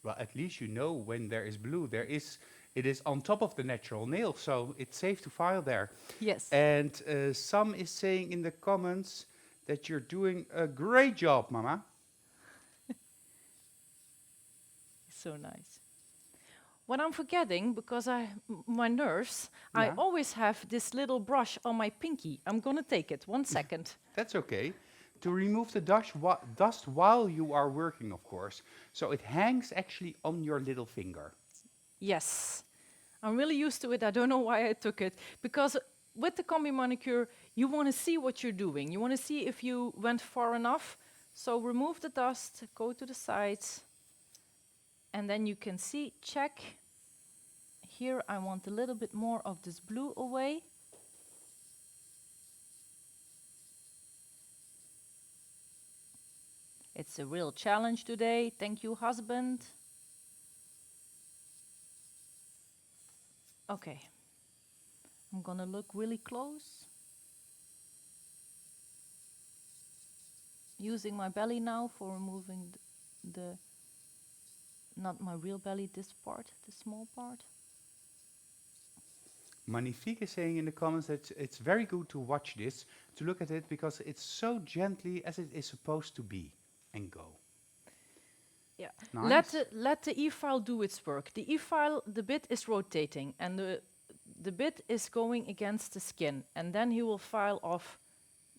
Well, at least you know when there is blue, it is on top of the natural nail, so it's safe to file there. Yes. And some is saying in the comments that you're doing a great job, Mama. So nice. What I'm forgetting, because my nerves, I always have this little brush on my pinky. I'm gonna take it, 1 second. That's okay. To remove the dust while you are working, of course. So it hangs actually on your little finger. Yes. I'm really used to it. I don't know why I took it. Because with the combi manicure, you want to see what you're doing. You want to see if you went far enough. So remove the dust, go to the sides. And then you can see, check. Here I want a little bit more of this blue away. It's a real challenge today. Thank you, husband. Okay. I'm gonna look really close. Using my belly now for removing not my real belly, this part, the small part. Magnifique is saying in the comments that it's very good to watch this, to look at it, because it's so gently as it is supposed to be, and go. Yeah. Nice. Let the E-file do its work. The E-file, the bit is rotating, and the bit is going against the skin, and then he will file off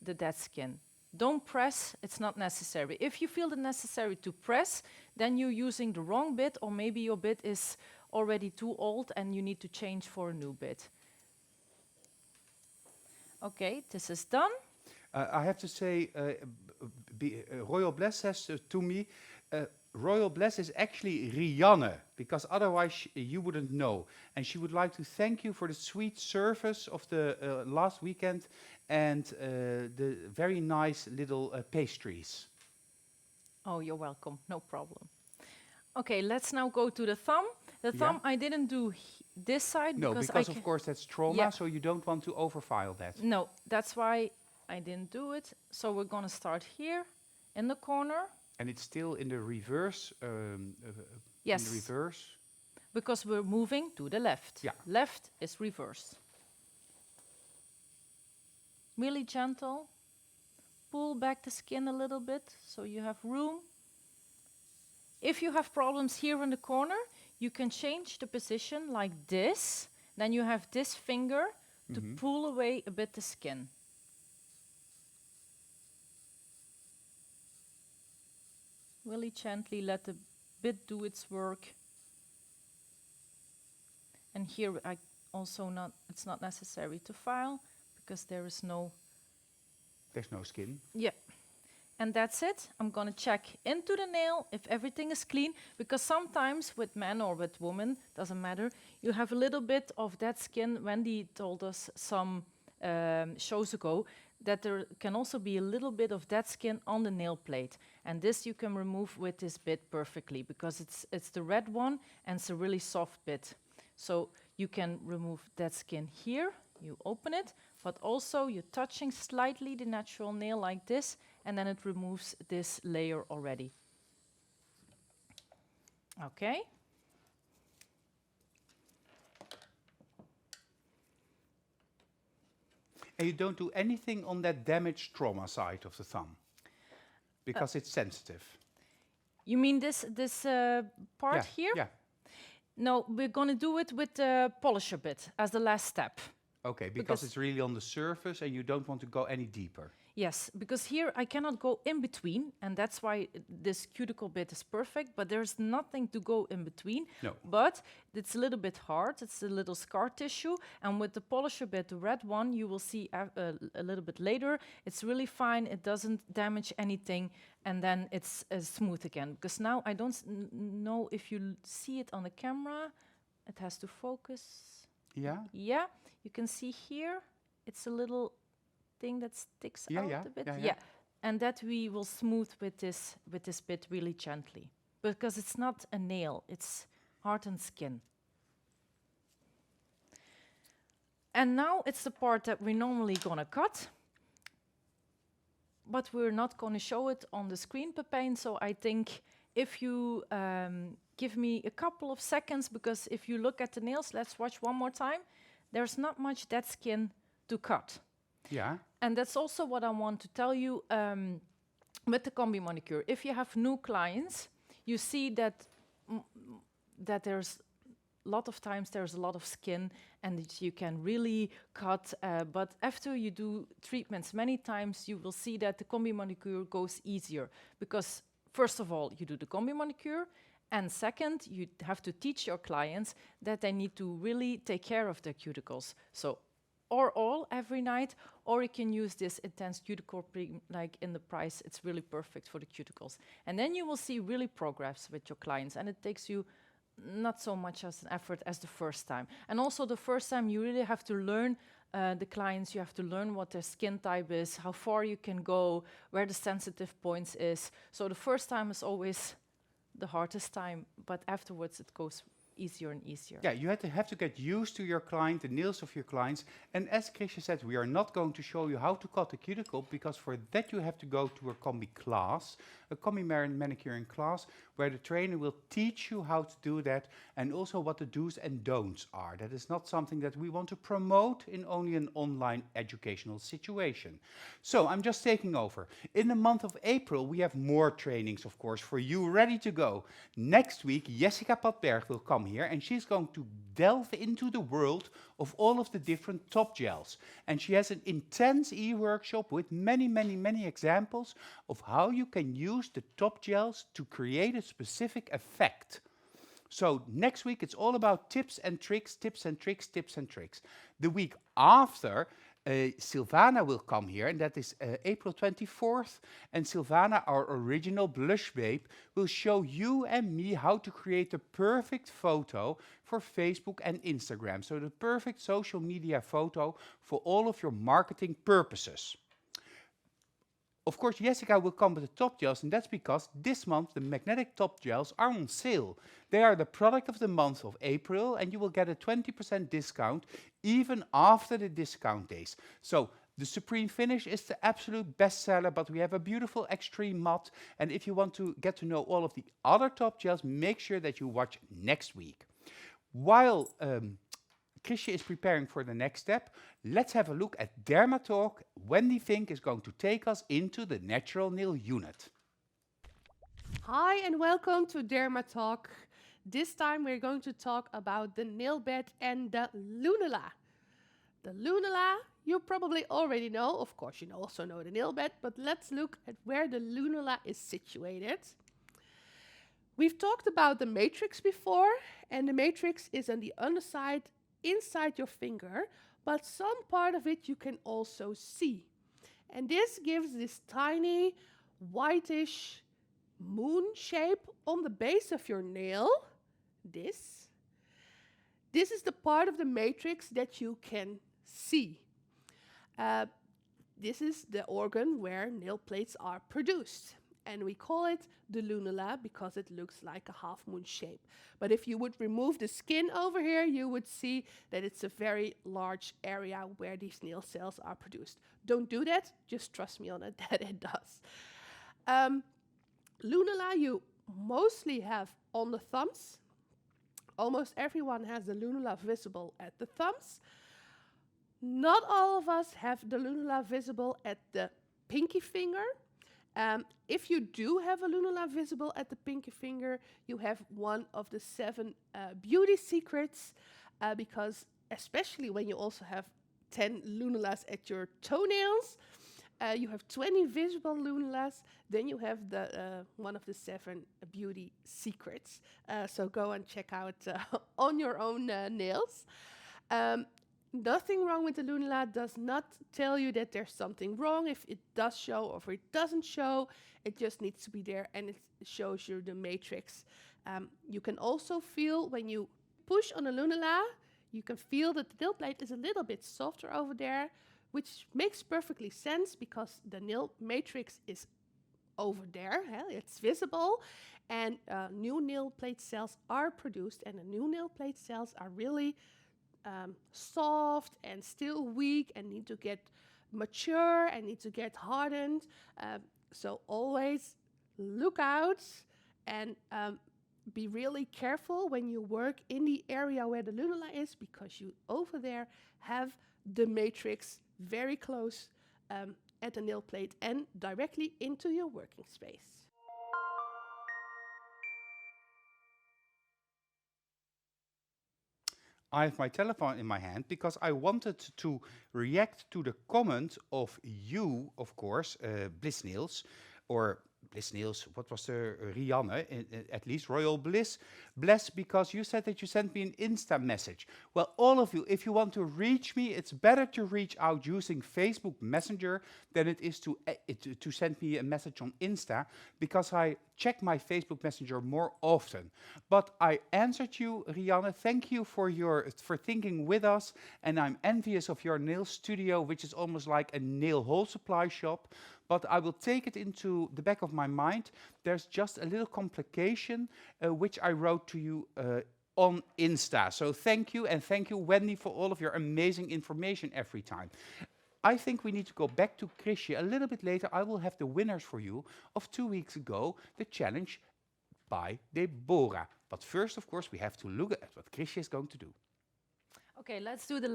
the dead skin. Don't press, it's not necessary. If you feel it necessary to press, then you're using the wrong bit, or maybe your bit is already too old and you need to change for a new bit. Okay, this is done. I have to say, Royal Bless says to me, Royal Bless is actually Rianne, because otherwise you wouldn't know. And she would like to thank you for the sweet service of the last weekend and the very nice little pastries. Oh, you're welcome, no problem. Okay, let's now go to the thumb. The thumb I didn't do this side. No, because of course that's trauma, so you don't want to overfile that. No, that's why I didn't do it. So we're gonna start here in the corner. And it's still in the reverse. Yes. In the reverse. Because we're moving to the left. Yeah. Left is reverse. Really gentle. Pull back the skin a little bit so you have room. If you have problems here in the corner, you can change the position like this. Then you have this finger to pull away a bit the skin. Really gently let the bit do its work. And here I also it's not necessary to file because there's no skin. Yeah. And that's it. I'm gonna check into the nail if everything is clean, because sometimes with men or with women, doesn't matter, you have a little bit of that skin. Wendy told us some shows ago that there can also be a little bit of that skin on the nail plate. And this you can remove with this bit perfectly, because it's the red one and it's a really soft bit. So you can remove that skin here, you open it, but also you're touching slightly the natural nail like this, and then it removes this layer already. Okay. And you don't do anything on that damaged trauma side of the thumb, because it's sensitive. You mean this part Yeah, here? Yeah. No, we're going to do it with the polisher bit as the last step. Okay, because it's really on the surface and you don't want to go any deeper. Yes, because here I cannot go in between, and that's why this cuticle bit is perfect, but there's nothing to go in between. No. But it's a little bit hard, it's a little scar tissue, and with the polisher bit, the red one, you will see a little bit later, it's really fine, it doesn't damage anything, and then it's smooth again. Because now I don't know if you see it on the camera, it has to focus. Yeah? Yeah, you can see here, it's a little thing that sticks out a bit. Yeah. And that we will smooth with this bit really gently. Because it's not a nail, it's hardened skin. And now it's the part that we're normally gonna cut. But we're not gonna show it on the screen, Pepijn, so I think if you give me a couple of seconds, because if you look at the nails, let's watch one more time, there's not much dead skin to cut. Yeah. And that's also what I want to tell you with the combi manicure. If you have new clients, you see that that there's a lot of times there's a lot of skin and that you can really cut. But after you do treatments many times, you will see that the combi manicure goes easier. Because first of all, you do the combi manicure. And second, you have to teach your clients that they need to really take care of their cuticles. So or all every night, or you can use this intense cuticle like in the price. It's really perfect for the cuticles. And then you will see really progress with your clients, and it takes you not so much as an effort as the first time. And also the first time you really have to learn the clients, you have to learn what their skin type is, how far you can go, where the sensitive points is. So the first time is always the hardest time, but afterwards it goes easier and easier. Yeah, you have to get used to your client, the nails of your clients. And as Chrisje said, we are not going to show you how to cut the cuticle, because for that you have to go to a combi class, a combi manicuring class, where the trainer will teach you how to do that and also what the do's and don'ts are. That is not something that we want to promote in only an online educational situation. So I'm just taking over. In the month of April, we have more trainings, of course, for you ready to go. Next week, Jessica Padberg will come here, and she's going to delve into the world of all of the different top gels. And she has an intense e-workshop with many examples of how you can use the top gels to create a specific effect. So next week, it's all about tips and tricks. The week after, Silvana will come here, and that is April 24th. And Silvana, our original blush babe, will show you and me how to create the perfect photo for Facebook and Instagram. So the perfect social media photo for all of your marketing purposes. Of course, Jessica will come with the top gels, and that's because this month the magnetic top gels are on sale. They are the product of the month of April, and you will get a 20% discount even after the discount days. So the Supreme Finish is the absolute bestseller, but we have a beautiful Extreme Matte. And if you want to get to know all of the other top gels, make sure that you watch next week. While Chrisje is preparing for the next step, let's have a look at Dermatalk. Wendy Fink is going to take us into the natural nail unit. Hi and welcome to Dermatalk. This time we're going to talk about the nail bed and the lunula. The lunula you probably already know. Of course, you also know the nail bed, but let's look at where the lunula is situated. We've talked about the matrix before, and the matrix is on the underside inside your finger, but some part of it you can also see. And this gives this tiny whitish moon shape on the base of your nail. This is the part of the matrix that you can see. This is the organ where nail plates are produced. And we call it the lunula because it looks like a half moon shape. But if you would remove the skin over here, you would see that it's a very large area where these nail cells are produced. Don't do that, just trust me on it that it does. Lunula you mostly have on the thumbs. Almost everyone has the lunula visible at the thumbs. Not all of us have the lunula visible at the pinky finger. If you do have a lunula visible at the pinky finger, you have one of the 7 beauty secrets, because especially when you also have 10 lunulas at your toenails. You have 20 visible lunulas. Then you have the one of the 7 beauty secrets. So go and check out on your own nails. Nothing wrong with the lunula does not tell you that there's something wrong. If it does show or if it doesn't show, it just needs to be there and it shows you the matrix. You can also feel when you push on a lunula, you can feel that the nail plate is a little bit softer over there, which makes perfectly sense because the nail matrix is over there, it's visible, and new nail plate cells are produced, and the new nail plate cells are really soft and still weak and need to get mature and need to get hardened. So always look out and be really careful when you work in the area where the lunula is, because you over there have the matrix very close at the nail plate and directly into your working space. I have my telephone in my hand because I wanted to react to the comment of you, of course, Bliss Nails, or Bliss Nails, what was the Rianne, at least Royal Bliss, because you said that you sent me an Insta message. Well, all of you, if you want to reach me, it's better to reach out using Facebook Messenger than it is to send me a message on Insta, because I check my Facebook Messenger more often. But I answered you, Rianne. Thank you for thinking with us, and I'm envious of your nail studio, which is almost like a nail hole supply shop. But I will take it into the back of my mind. There's just a little complication which I wrote to you on Insta. So thank you, and thank you, Wendy, for all of your amazing information every time. I think we need to go back to Chrisje. A little bit later, I will have the winners for you of 2 weeks ago, the challenge by Deborah. But first, of course, we have to look at what Chrisje is going to do. Okay, let's do the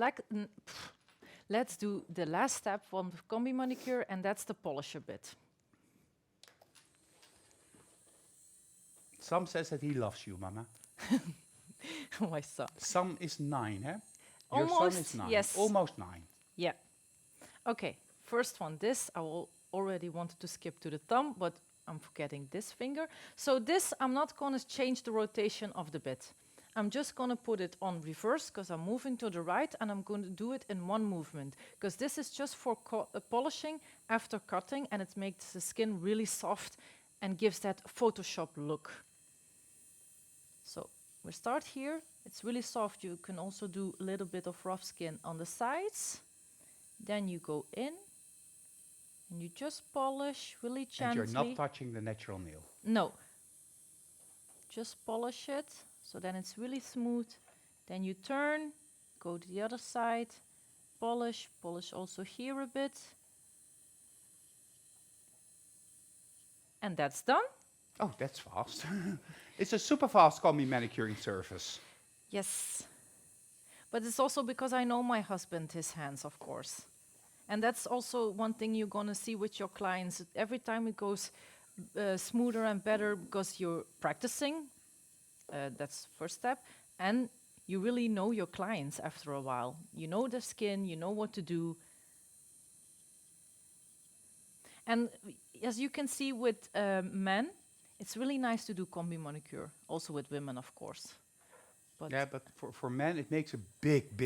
last step from the combi manicure, and that's the polisher bit. Sam says that he loves you, Mama. My son. Sam is 9, huh? Your Almost, son is 9. yes. Almost 9. Yeah. Okay, first one, this, I already wanted to skip to the thumb, but I'm forgetting this finger. So this, I'm not going to change the rotation of the bit. I'm just going to put it on reverse because I'm moving to the right, and I'm going to do it in one movement because this is just for polishing after cutting, and it makes the skin really soft and gives that Photoshop look. So we start here. It's really soft. You can also do a little bit of rough skin on the sides. Then you go in and you just polish really gently. And you're not touching the natural nail. No. Just polish it. So then it's really smooth. Then you turn, go to the other side, polish also here a bit. And that's done. Oh, that's fast. It's a super fast combi manicuring service. Yes. But it's also because I know my husband, his hands, of course. And that's also one thing you're going to see with your clients. Every time it goes smoother and better because you're practicing. That's the first step. And you really know your clients after a while. You know their skin, you know what to do. And as you can see with men, it's really nice to do combi manicure. Also with women, of course. But yeah, but for men, it makes a big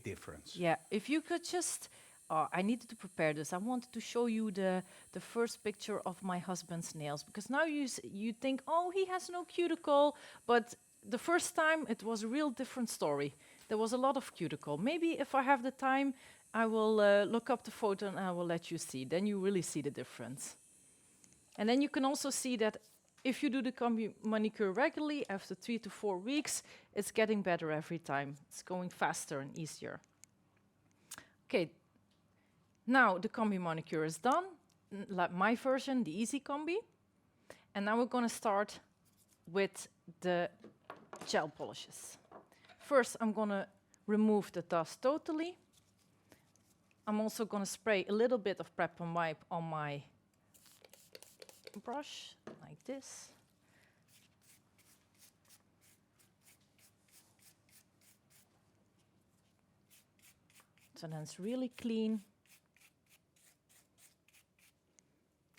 difference. Yeah, if you could just... I needed to prepare this. I wanted to show you the first picture of my husband's nails, because now you think, oh, he has no cuticle, but the first time it was a real different story. There was a lot of cuticle. Maybe if I have the time, I will look up the photo and I will let you see. Then you really see the difference. And then you can also see that if you do the combi manicure regularly, after 3 to 4 weeks, it's getting better every time. It's going faster and easier. Okay. Now the combi manicure is done, like my version, the easy combi. And now we're going to start with the gel polishes. First, I'm going to remove the dust totally. I'm also going to spray a little bit of prep and wipe on my brush, like this. So then it's really clean.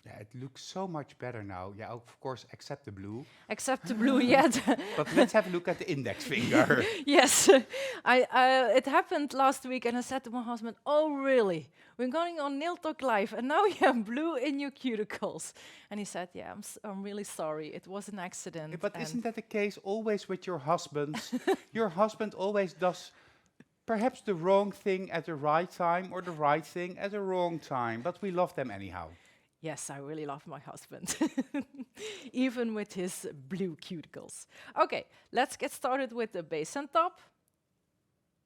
Yeah, it looks so much better now. Yeah, of course, except the blue. Except the blue yet. But let's have a look at the index finger. Yes, it happened last week, and I said to my husband, "Oh, really? We're going on Nail Talk Live, and now you have blue in your cuticles." And he said, "Yeah, I'm really sorry. It was an accident." But and isn't that the case always with your husbands? Your husband always does perhaps the wrong thing at the right time or the right thing at the wrong time, but we love them anyhow. Yes, I really love my husband, even with his blue cuticles. Okay, let's get started with the base and top.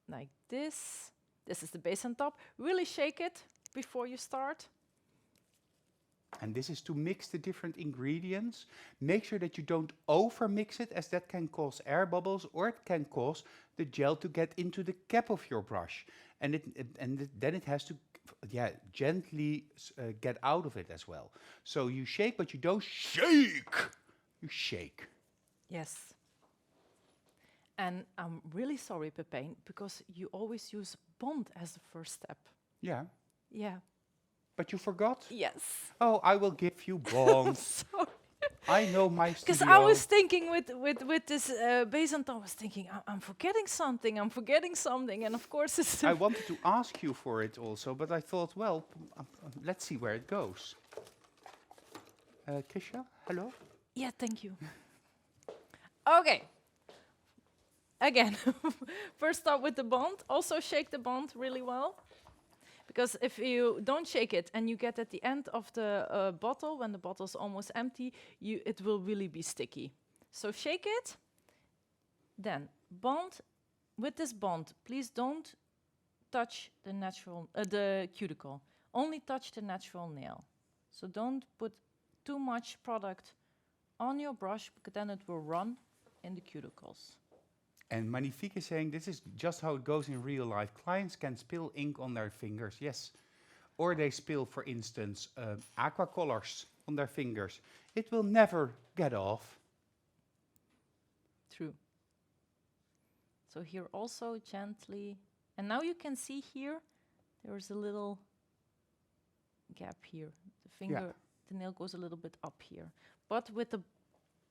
Like this. This is the base and top. Really shake it before you start. And this is to mix the different ingredients. Make sure that you don't over mix it, as that can cause air bubbles, or it can cause the gel to get into the cap of your brush. And then it has to gently get out of it as well. So you shake, but you don't shake. You shake. Yes. And I'm really sorry, Pepijn, because you always use bond as the first step. Yeah. Yeah. But you forgot? Yes. Oh, I will give you bonds. Sorry. I know my Because studio. I was thinking with this base and top, I was thinking, I'm forgetting something, and of course it's... I wanted to ask you for it also, but I thought, well, let's see where it goes. Chrisje, hello? Yeah, thank you. Okay. Again, first start with the bond. Also shake the bond really well. Because if you don't shake it and you get at the end of the bottle, when the bottle's almost empty, it will really be sticky. So shake it. Then bond. With this bond, please don't touch the cuticle. Only touch the natural nail. So don't put too much product on your brush, because then it will run in the cuticles. And Magnifique is saying this is just how it goes in real life. Clients can spill ink on their fingers, yes. Or they spill, for instance, aqua colors on their fingers. It will never get off. True. So here also gently. And now you can see here, there's a little gap here. The finger, the nail goes a little bit up here. But with the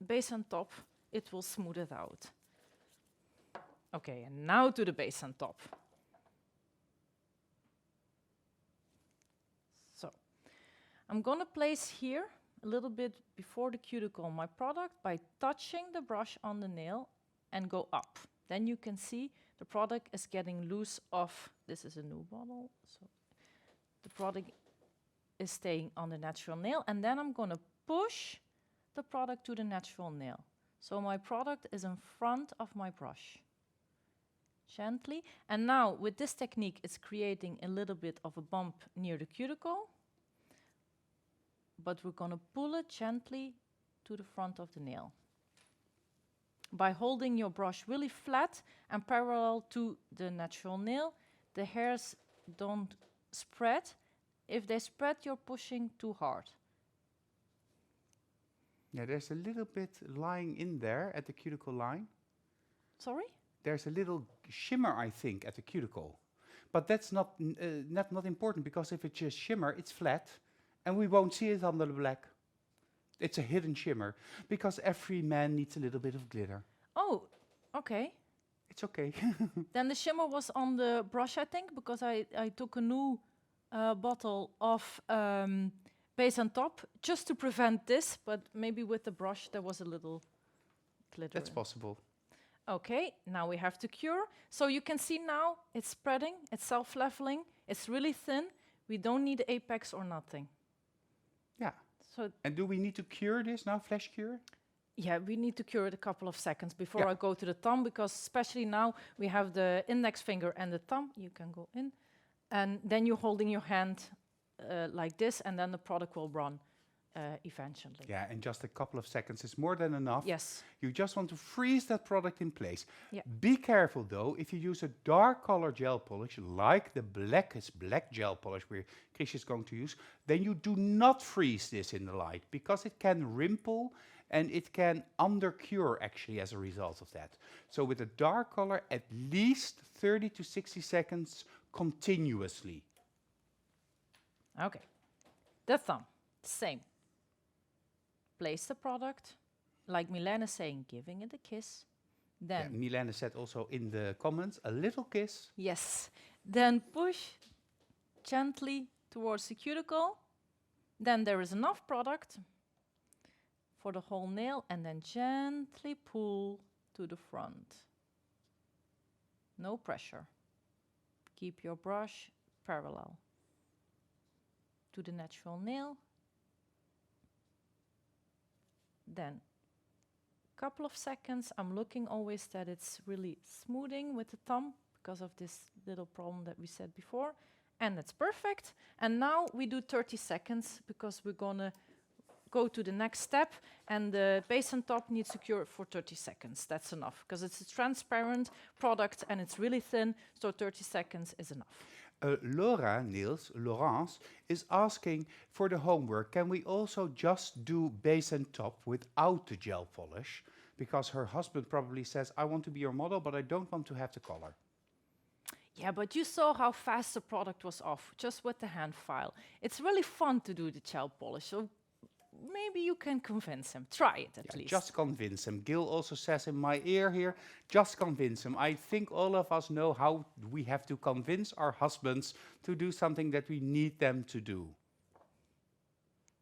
base and top, it will smooth it out. Okay, and now to the base and top. So, I'm going to place here, a little bit before the cuticle, my product by touching the brush on the nail and go up. Then you can see the product is getting loose off. This is a new bottle, so the product is staying on the natural nail. And then I'm going to push the product to the natural nail. So my product is in front of my brush. Gently. And now with this technique, it's creating a little bit of a bump near the cuticle, but we're going to pull it gently to the front of the nail. By holding your brush really flat and parallel to the natural nail, the hairs don't spread. If they spread, you're pushing too hard. Yeah, there's a little bit lying in there at the cuticle line. Sorry? There's a little shimmer, I think, at the cuticle. But that's not important, because if it's just shimmer, it's flat, and we won't see it under the black. It's a hidden shimmer, because every man needs a little bit of glitter. Oh, okay. It's okay. Then the shimmer was on the brush, I think, because I took a new bottle of base and top just to prevent this, but maybe with the brush there was a little glitter. That's possible. Okay, now we have to cure. So you can see now it's spreading, it's self-leveling, it's really thin. We don't need apex or nothing. Yeah. So And do we need to cure this now, flash cure? yeah, we need to cure it a couple of seconds before I go to the thumb, because especially now we have the index finger and the thumb. You can go in. And then you're holding your hand like this, and then the product will run eventually. Yeah, and just a couple of seconds is more than enough. Yes. You just want to freeze that product in place. Yeah. Be careful though, if you use a dark color gel polish, like the blackest black gel polish Chrisje is going to use, then you do not freeze this in the light, because it can rimple and it can undercure actually as a result of that. So with a dark color, at least 30 to 60 seconds continuously. Okay. The thumb, same. Place the product, like Milena is saying, giving it a kiss. Yeah, Then, Milena said also in the comments, a little kiss. yes. Then push gently towards the cuticle. Then there is enough product for the whole nail, and then gently pull to the front. No pressure. Keep your brush parallel to the natural nail. Then, couple of seconds, I'm looking always that it's really smoothing with the thumb because of this little problem that we said before. And that's perfect. And now we do 30 seconds because we're gonna go to the next step, and the base and top needs to cure for 30 seconds. That's enough because it's a transparent product and it's really thin, so 30 seconds is enough. Laurence is asking for the homework, can we also just do base and top without the gel polish? Because her husband probably says, I want to be your model, but I don't want to have the color. Yeah, but you saw how fast the product was off, just with the hand file. It's really fun to do the gel polish, so maybe you can convince him. Try it at least. Just convince him. Gil also says in my ear here, just convince him. I think all of us know how we have to convince our husbands to do something that we need them to do.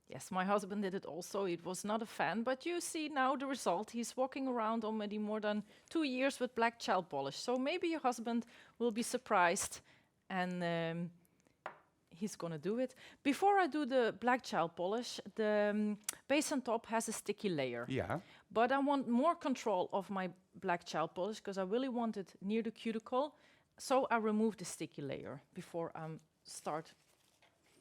Yes, my husband did it also. He was not a fan, but you see now the result. He's walking around already more than 2 years with black gel polish. So maybe your husband will be surprised, and he's gonna do it. Before I do the black gel polish, the base and top has a sticky layer. Yeah. But I want more control of my black gel polish because I really want it near the cuticle. So I remove the sticky layer before I start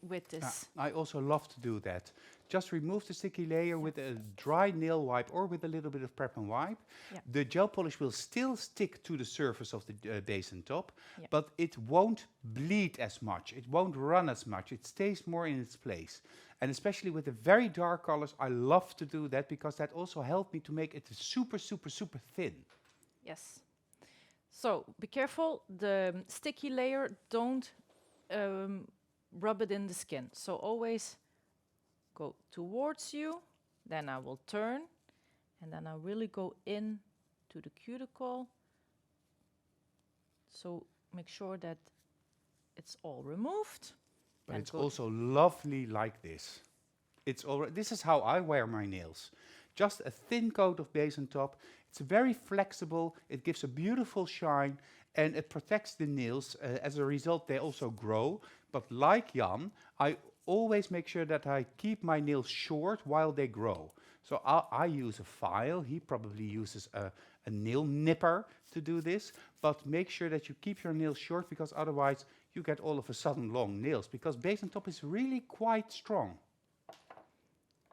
with this. I also love to do that. Just remove the sticky layer with a dry nail wipe or with a little bit of prep and wipe. Yeah. The gel polish will still stick to the surface of the base and top, Yeah. but it won't bleed as much. It won't run as much. It stays more in its place. And especially with the very dark colors, I love to do that because that also helped me to make it super, super, super thin. Yes. So be careful. The sticky layer, don't rub it in the skin. So always go towards you, then I will turn, and then I really go in to the cuticle. So make sure that it's all removed. But and it's go also lovely like this. This is how I wear my nails. Just a thin coat of base and top. It's very flexible. It gives a beautiful shine, and it protects the nails. As a result, they also grow. But like Jan, I always make sure that I keep my nails short while they grow. So I use a file. He probably uses a nail nipper to do this. But make sure that you keep your nails short, because otherwise you get all of a sudden long nails. Because base and top is really quite strong.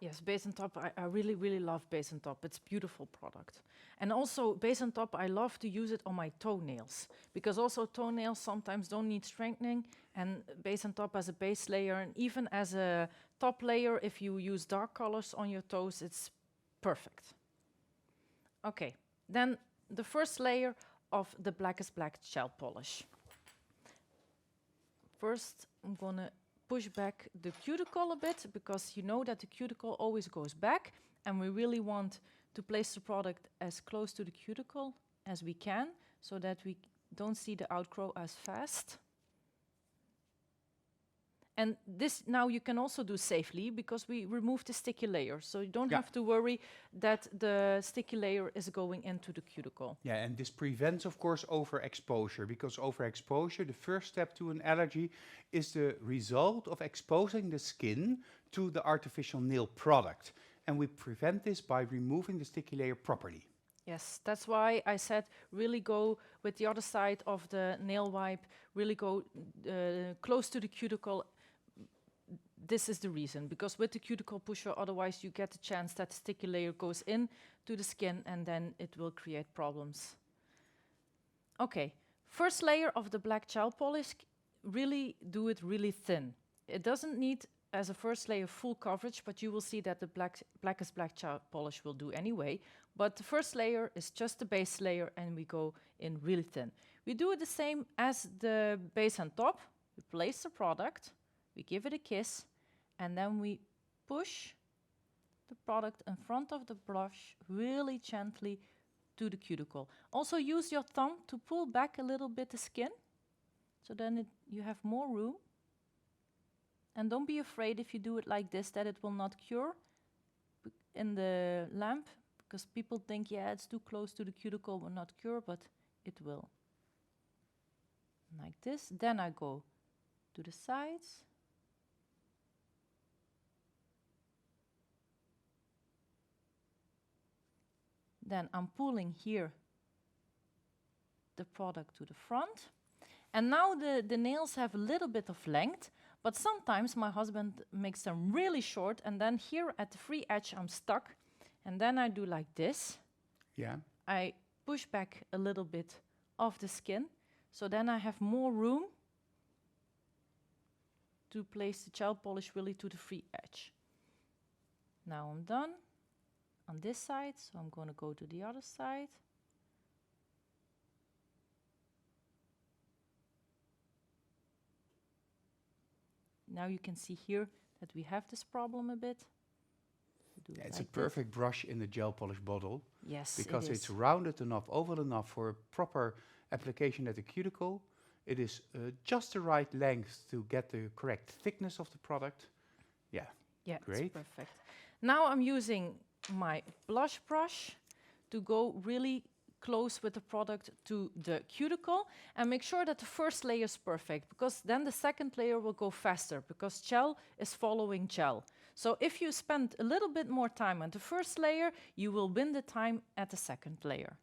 Yes, base and top, I really, really love base and top. It's a beautiful product. And also, base and top, I love to use it on my toenails, because also toenails sometimes don't need strengthening, and base and top as a base layer, and even as a top layer, if you use dark colors on your toes, it's perfect. Okay, then the first layer of the Blackest Black gel polish. First, I'm gonna push back the cuticle a bit, because you know that the cuticle always goes back, and we really want to place the product as close to the cuticle as we can, so that we don't see the outgrow as fast. And this now you can also do safely, because we remove the sticky layer, so you don't have to worry that the sticky layer is going into the cuticle. Yeah, and this prevents, of course, overexposure, because overexposure, the first step to an allergy, is the result of exposing the skin to the artificial nail product. And we prevent this by removing the sticky layer properly. Yes, that's why I said really go with the other side of the nail wipe, really go close to the cuticle. This is the reason, because with the cuticle pusher, otherwise you get the chance that the sticky layer goes in to the skin, and then it will create problems. Okay, first layer of the black gel polish, really do it really thin. It doesn't need, as a first layer, full coverage, but you will see that the Blackest Black gel polish will do anyway. But the first layer is just the base layer, and we go in really thin. We do it the same as the base and top. We place the product, we give it a kiss, and then we push the product in front of the brush really gently to the cuticle. Also use your thumb to pull back a little bit the skin, so then you have more room. And don't be afraid if you do it like this that it will not cure in the lamp, because people think, yeah, it's too close to the cuticle, will not cure, but it will. Like this. Then I go to the sides. Then I'm pulling here the product to the front. And now the nails have a little bit of length, but sometimes my husband makes them really short, and then here at the free edge I'm stuck. And then I do like this. Yeah. I push back a little bit of the skin, so then I have more room to place the gel polish really to the free edge. Now I'm done on this side, so I'm going to go to the other side. Now you can see here that we have this problem a bit. Yeah, it's a perfect brush in the gel polish bottle. Yes, because it's rounded enough, oval enough for a proper application at the cuticle. It is just the right length to get the correct thickness of the product. Yeah, great. It's perfect. Now I'm using my blush brush to go really close with the product to the cuticle and make sure that the first layer is perfect, because then the second layer will go faster, because gel is following gel. So if you spend a little bit more time on the first layer, you will win the time at the second layer.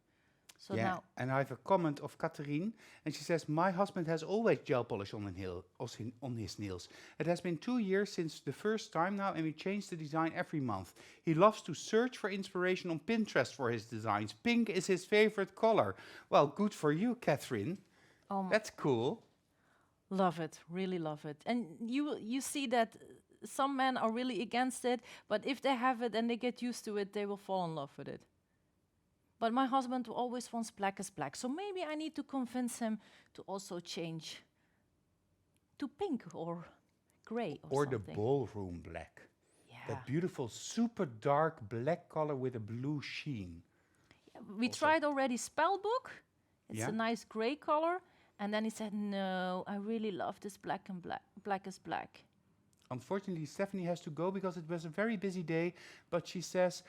So yeah, now and I have a comment of Catherine, and she says, my husband has always gel polish on his nails. It has been 2 years since the first time now, and we change the design every month. He loves to search for inspiration on Pinterest for his designs. Pink is his favorite color. Well, good for you, Catherine. That's cool. love it, really love it. And you see that some men are really against it, but if they have it and they get used to it, they will fall in love with it. But my husband always wants black as black, so maybe I need to convince him to also change to pink or gray or something. The ballroom black. Yeah. That beautiful, super dark black color with a blue sheen. Yeah, we tried already Spellbook. It's Yeah. a nice gray color. And then he said, no, I really love this black and black as black. Unfortunately, Stephanie has to go because it was a very busy day, but she says,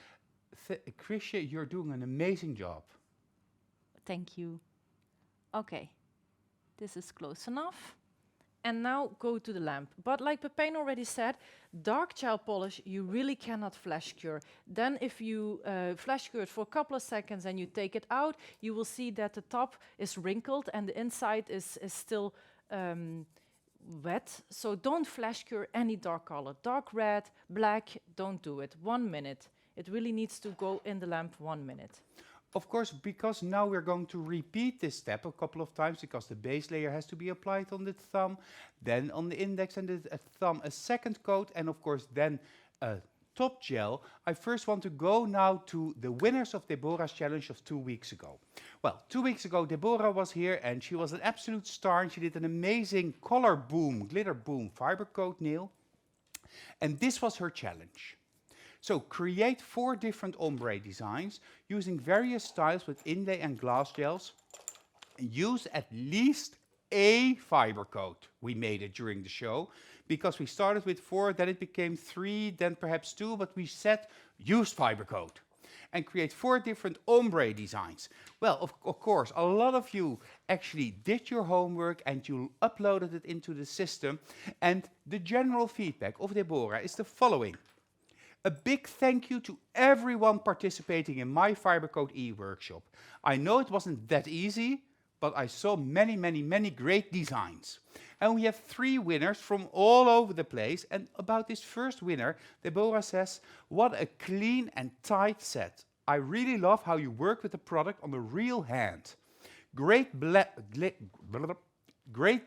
Chrisje, you're doing an amazing job. Thank you. Okay, this is close enough. And now go to the lamp. But like Pepijn already said, dark gel polish, you really cannot flash cure. Then if you flash cure it for a couple of seconds and you take it out, you will see that the top is wrinkled and the inside is still wet. So don't flash cure any dark color. Dark red, black, don't do it. 1 minute. It really needs to go in the lamp 1 minute. Of course, because now we're going to repeat this step a couple of times, because the base layer has to be applied on the thumb, then on the index and the thumb a second coat, and of course then a top gel. I first want to go now to the winners of Deborah's challenge of 2 weeks ago. Well, 2 weeks ago Deborah was here and she was an absolute star, and she did an amazing color boom, glitter boom fiber coat nail. And this was her challenge. So create 4 different ombre designs using various styles with inlay and glass gels. Use at least a fiber coat. We made it during the show because we started with 4, then it became 3, then perhaps 2, but we said use fiber coat. And create 4 different ombre designs. Well, of course, a lot of you actually did your homework and you uploaded it into the system. And the general feedback of Deborah is the following. A big thank you to everyone participating in my Fibercoat e-workshop. I know it wasn't that easy, but I saw many, many, many great designs. And we have 3 winners from all over the place. And about this first winner, Deborah says, what a clean and tight set. I really love how you work with the product on the real hand. Great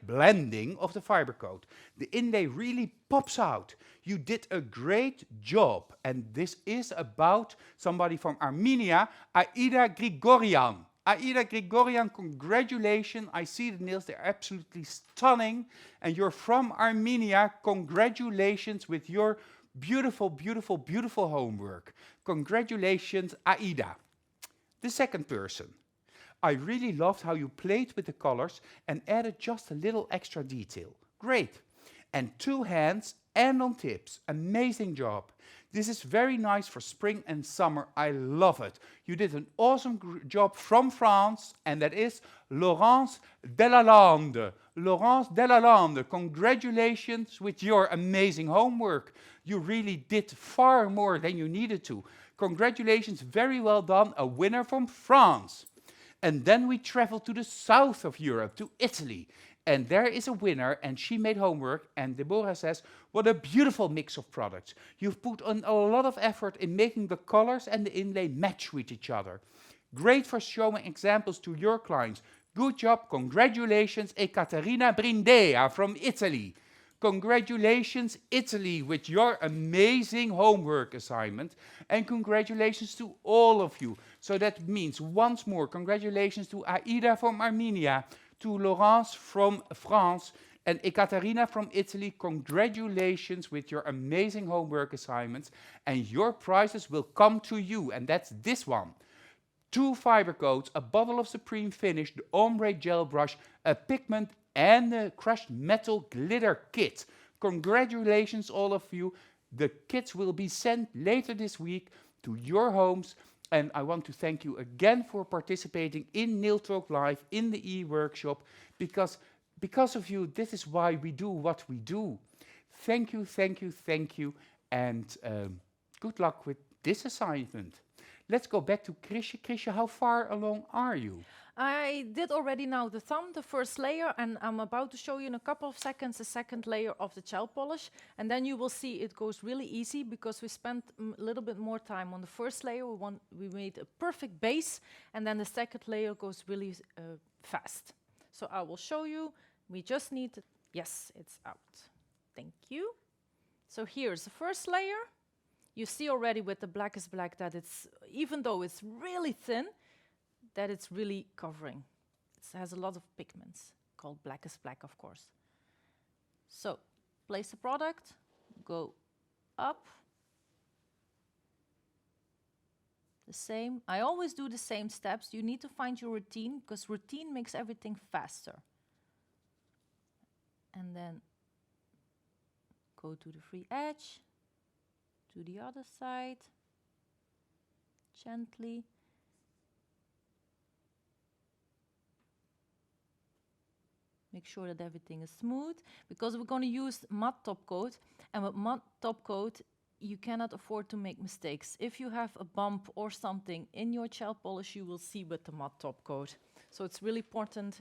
blending of the fiber coat. The inlay really pops out. You did a great job. And this is about somebody from Armenia, Aida Grigorian. Aida Grigorian, congratulations. I see the nails, they're absolutely stunning. And you're from Armenia. Congratulations with your beautiful, beautiful, beautiful homework. Congratulations, Aida. The second person. I really loved how you played with the colors and added just a little extra detail. Great. And 2 hands and on tips. Amazing job. This is very nice for spring and summer. I love it. You did an awesome job from France, and that is Laurence Delalande. Laurence Delalande, congratulations with your amazing homework. You really did far more than you needed to. Congratulations, very well done, a winner from France. And then we traveled to the south of Europe, to Italy. And there is a winner, and she made homework, and Deborah says, what a beautiful mix of products. You've put on a lot of effort in making the colors and the inlay match with each other. Great for showing examples to your clients. Good job, congratulations, Ekaterina Brindea from Italy. Congratulations, Italy, with your amazing homework assignment. And congratulations to all of you. So that means, once more, congratulations to Aida from Armenia, to Laurence from France, and Ekaterina from Italy. Congratulations with your amazing homework assignments. And your prizes will come to you, and that's this one. 2 fiber coats, a bottle of Supreme Finish, the ombre gel brush, a pigment, and a crushed metal glitter kit. Congratulations, all of you. The kits will be sent later this week to your homes. And I want to thank you again for participating in Nail Talk Live, in the e-workshop, because of you, this is why we do what we do. Thank you, thank you, thank you, and good luck with this assignment. Let's go back to Chrisje. Chrisje, how far along are you? I did already now the thumb, the first layer, and I'm about to show you in a couple of seconds the second layer of the gel polish, and then you will see it goes really easy because we spent a little bit more time on the first layer. We made a perfect base, and then the second layer goes really fast. So I will show you. We just need, yes, it's out. Thank you. So here's the first layer. You see already with the black is black that it's, even though it's really thin, that it's really covering. It has a lot of pigments, called black is black, of course. So, place the product, go up. The same. I always do the same steps. You need to find your routine, because routine makes everything faster. And then go to the free edge, to the other side, gently. Make sure that everything is smooth, because we're going to use matte top coat, and with matte top coat you cannot afford to make mistakes. If you have a bump or something in your gel polish, you will see with the matte top coat. So it's really important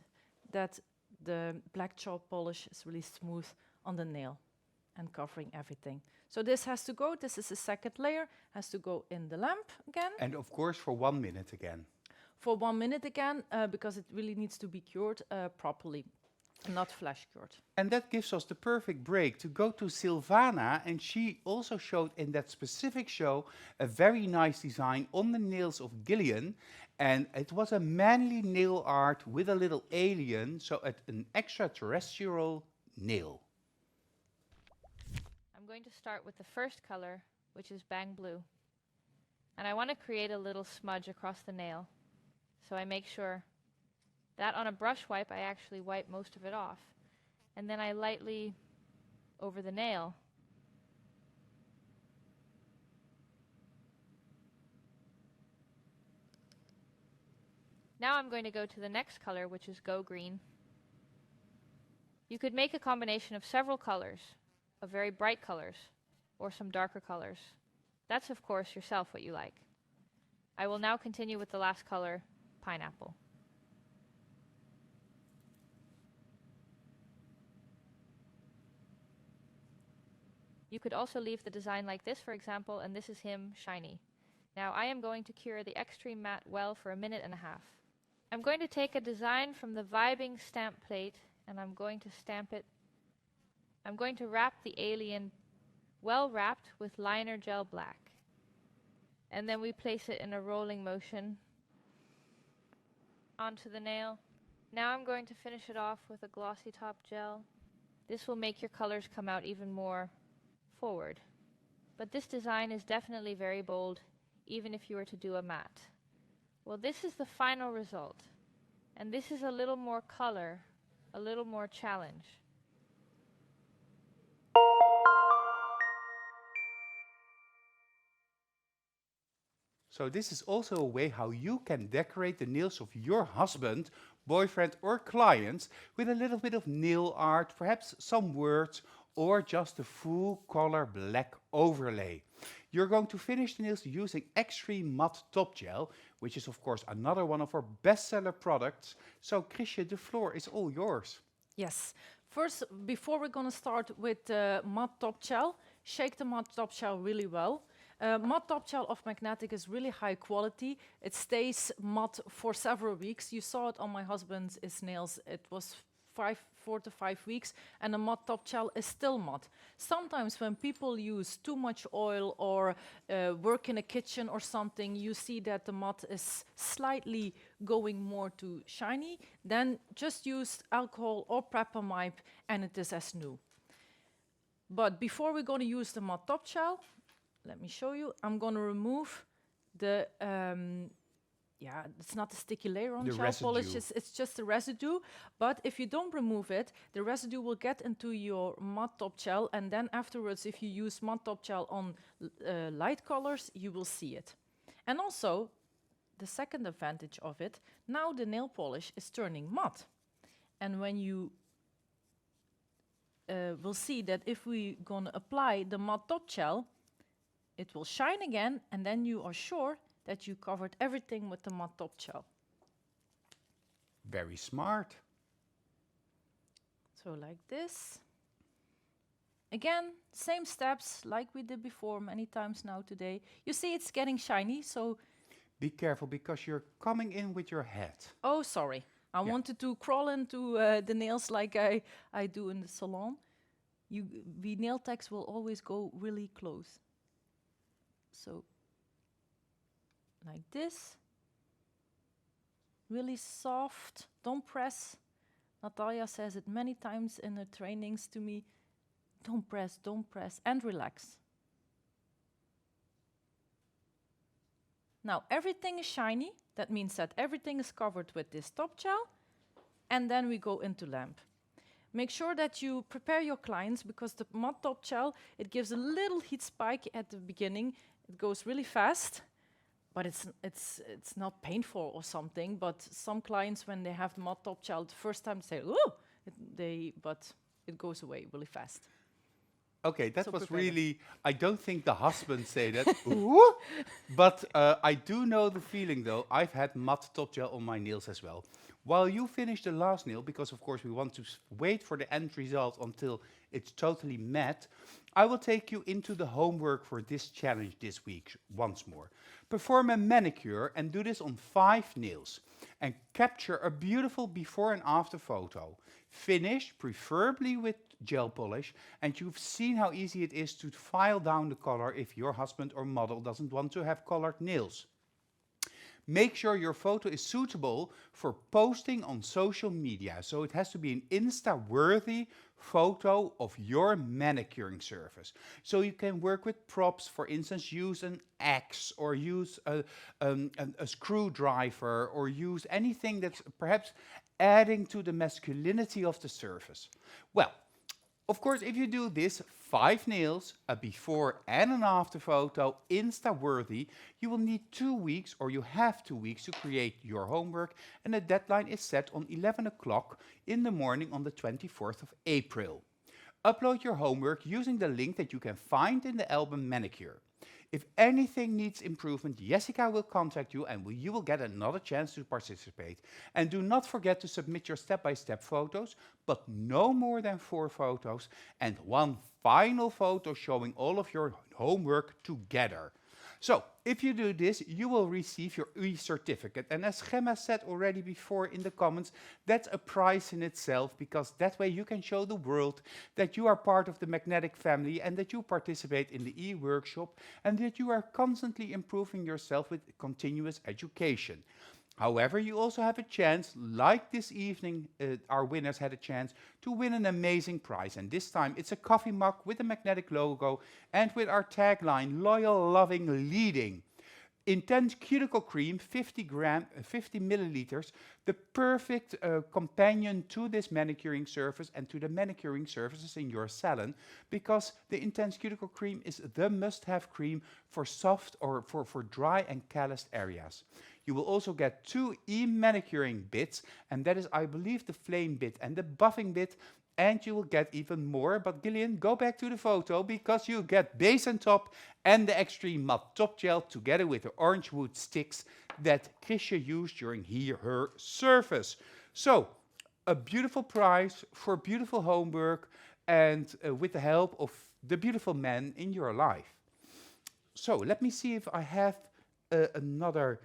that the black gel polish is really smooth on the nail and covering everything. So this has to go, this is the second layer, has to go in the lamp again. And of course for 1 minute again. For 1 minute again, because it really needs to be cured properly. Not flash cured. And that gives us the perfect break to go to Silvana, and she also showed in that specific show a very nice design on the nails of Gillian, and it was a manly nail art with a little alien, so an extraterrestrial nail. I'm going to start with the first color, which is Bang Blue. And I want to create a little smudge across the nail, so I make sure that on a brush wipe, I actually wipe most of it off. And then I lightly over the nail. Now I'm going to go to the next color, which is Go Green. You could make a combination of several colors, of very bright colors, or some darker colors. That's, of course, yourself what you like. I will now continue with the last color, Pineapple. You could also leave the design like this, for example, and this is him, shiny. Now I am going to cure the extreme matte well for 1.5 minutes. I'm going to take a design from the Vibing stamp plate, and I'm going to stamp it. I'm going to wrap the alien well wrapped with liner gel black. And then we place it in a rolling motion. onto the nail. Now I'm going to finish it off with a glossy top gel. This will make your colors come out even more forward. But this design is definitely very bold, even if you were to do a matte. Well, this is the final result. And this is a little more color, a little more challenge. So this is also a way how you can decorate the nails of your husband, boyfriend or clients with a little bit of nail art, perhaps some words or just a full color black overlay. You're going to finish the nails using Extreme Matte Top Gel, which is of course another one of our bestseller products. So Chrisje, the floor is all yours. Yes. First, before we're going to start with the matte top gel, shake the matte top gel really well. Matte top gel of Magnetic is really high quality. It stays matte for several weeks. You saw it on my husband's nails. It was 4 to 5 weeks, and the matte top gel is still matte. Sometimes when people use too much oil or work in a kitchen or something, you see that the matte is slightly going more to shiny. Then just use alcohol or prepamide, and it is as new. But before we're going to use the matte top gel, let me show you. I'm going to remove the, it's not a sticky layer on The gel polish, it's just a residue. But if you don't remove it, the residue will get into your matte top gel, and then afterwards, if you use matte top gel on light colors, you will see it. And also, the second advantage of it, now the nail polish is turning matte. And when you will see that if we're going to apply the matte top gel, it will shine again, and then you are sure that you covered everything with the matte top gel. Very smart. So like this. Again, same steps like we did before many times now today. You see it's getting shiny, so... Be careful because you're coming in with your head. Oh, sorry. I wanted to crawl into the nails like I do in the salon. The nail techs will always go really close. So, like this. Really soft. Don't press. Natalia says it many times in her trainings to me. Don't press, and relax. Now, everything is shiny. That means that everything is covered with this top gel. And then we go into lamp. Make sure that you prepare your clients, because the matte top gel, it gives a little heat spike at the beginning. It goes really fast, but it's not painful or something. But some clients, when they have the matte top gel the first time, say, "Oh," but it goes away really fast. Okay, that So was prepare them. really, I don't think the husbands say that, ooh, but I do know the feeling though. I've had matte top gel on my nails as well. While you finish the last nail, because of course we want to wait for the end result until it's totally matte, I will take you into the homework for this challenge this week once more. Perform a manicure and do this on 5 nails and capture a beautiful before and after photo. Finish, preferably with gel polish, and you've seen how easy it is to file down the color if your husband or model doesn't want to have colored nails. Make sure your photo is suitable for posting on social media, so it has to be an Insta-worthy photo of your manicuring service. So you can work with props, for instance, use an axe or use a screwdriver or use anything that's perhaps adding to the masculinity of the service. Well, of course, if you do this, 5 nails, a before and an after photo, Insta-worthy, you will need 2 weeks, or you have 2 weeks to create your homework, and the deadline is set on 11 o'clock in the morning on the 24th of April. Upload your homework using the link that you can find in the album Manicure. If anything needs improvement, Jessica will contact you and you will get another chance to participate. And do not forget to submit your step-by-step photos, but no more than 4 photos and 1 final photo showing all of your homework together. So, if you do this, you will receive your e-certificate. And as Gemma said already before in the comments, that's a prize in itself, because that way you can show the world that you are part of the Magnetic family and that you participate in the e-workshop and that you are constantly improving yourself with continuous education. However, you also have a chance, like this evening, our winners had a chance to win an amazing prize. And this time it's a coffee mug with a magnetic logo and with our tagline, loyal, loving, leading. Intense cuticle cream, 50 milliliters, the perfect companion to this manicuring surface and to the manicuring surfaces in your salon, because the intense cuticle cream is the must-have cream for soft or for dry and calloused areas. You will also get 2 e-manicuring bits, and that is, I believe, the flame bit and the buffing bit, and you will get even more. But Gillian, go back to the photo, because you get base and top and the extreme matte top gel together with the orange wood sticks that Chrisje used during her surface. So, a beautiful prize for beautiful homework and with the help of the beautiful men in your life. So, let me see if I have another...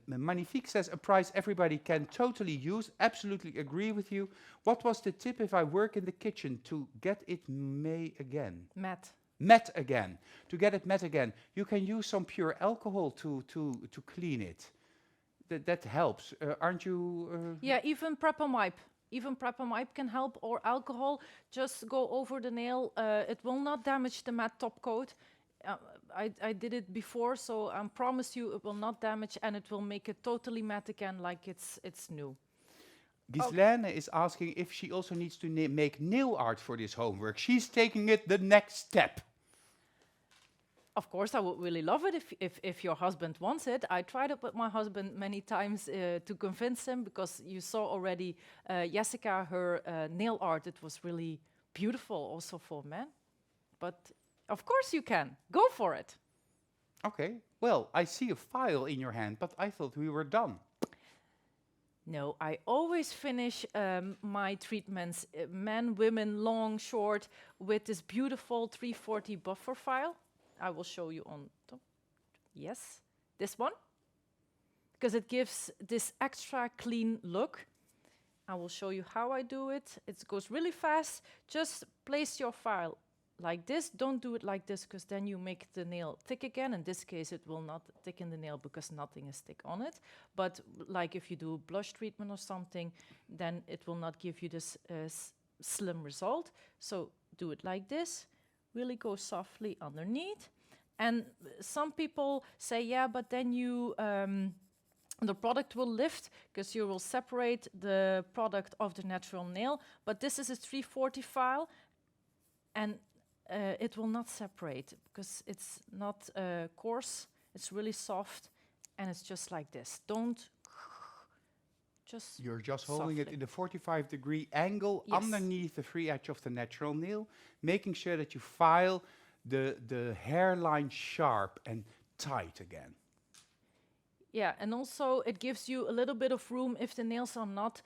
Magnifique says, a prize everybody can totally use. Absolutely agree with you. What was the tip if I work in the kitchen to get it matte again? To get it matte again, you can use some pure alcohol to clean it. That helps. Aren't you... Yeah, even prep and wipe. Even prep and wipe can help, or alcohol. Just go over the nail. It will not damage the matte top coat. I did it before, so I promise you it will not damage, and it will make it totally matte again, like it's new. Ghislaine is asking if she also needs to make nail art for this homework. She's taking it the next step. Of course, I would really love it if your husband wants it. I tried it with my husband many times to convince him, because you saw already Jessica, her nail art. It was really beautiful also for men. But of course you can. Go for it. Okay. Well, I see a file in your hand, but I thought we were done. No, I always finish my treatments, men, women, long, short, with this beautiful 340 buffer file. I will show you on top. Yes, this one. Because it gives this extra clean look. I will show you how I do it. It goes really fast. Just place your file like this. Don't do it like this, because then you make the nail thick again. In this case, it will not thicken the nail because nothing is thick on it. But like if you do blush treatment or something, then it will not give you this slim result. So do it like this. Really go softly underneath. And some people say, yeah, but then you... the product will lift because you will separate the product of the natural nail. But this is a 340 file, and it will not separate because it's not coarse. It's really soft, and it's just like this. Don't just... You're just softly. holding it in a 45-degree angle underneath the free edge of the natural nail, making sure that you file the hairline sharp and tight again. Yeah, and also it gives you a little bit of room if the nails are not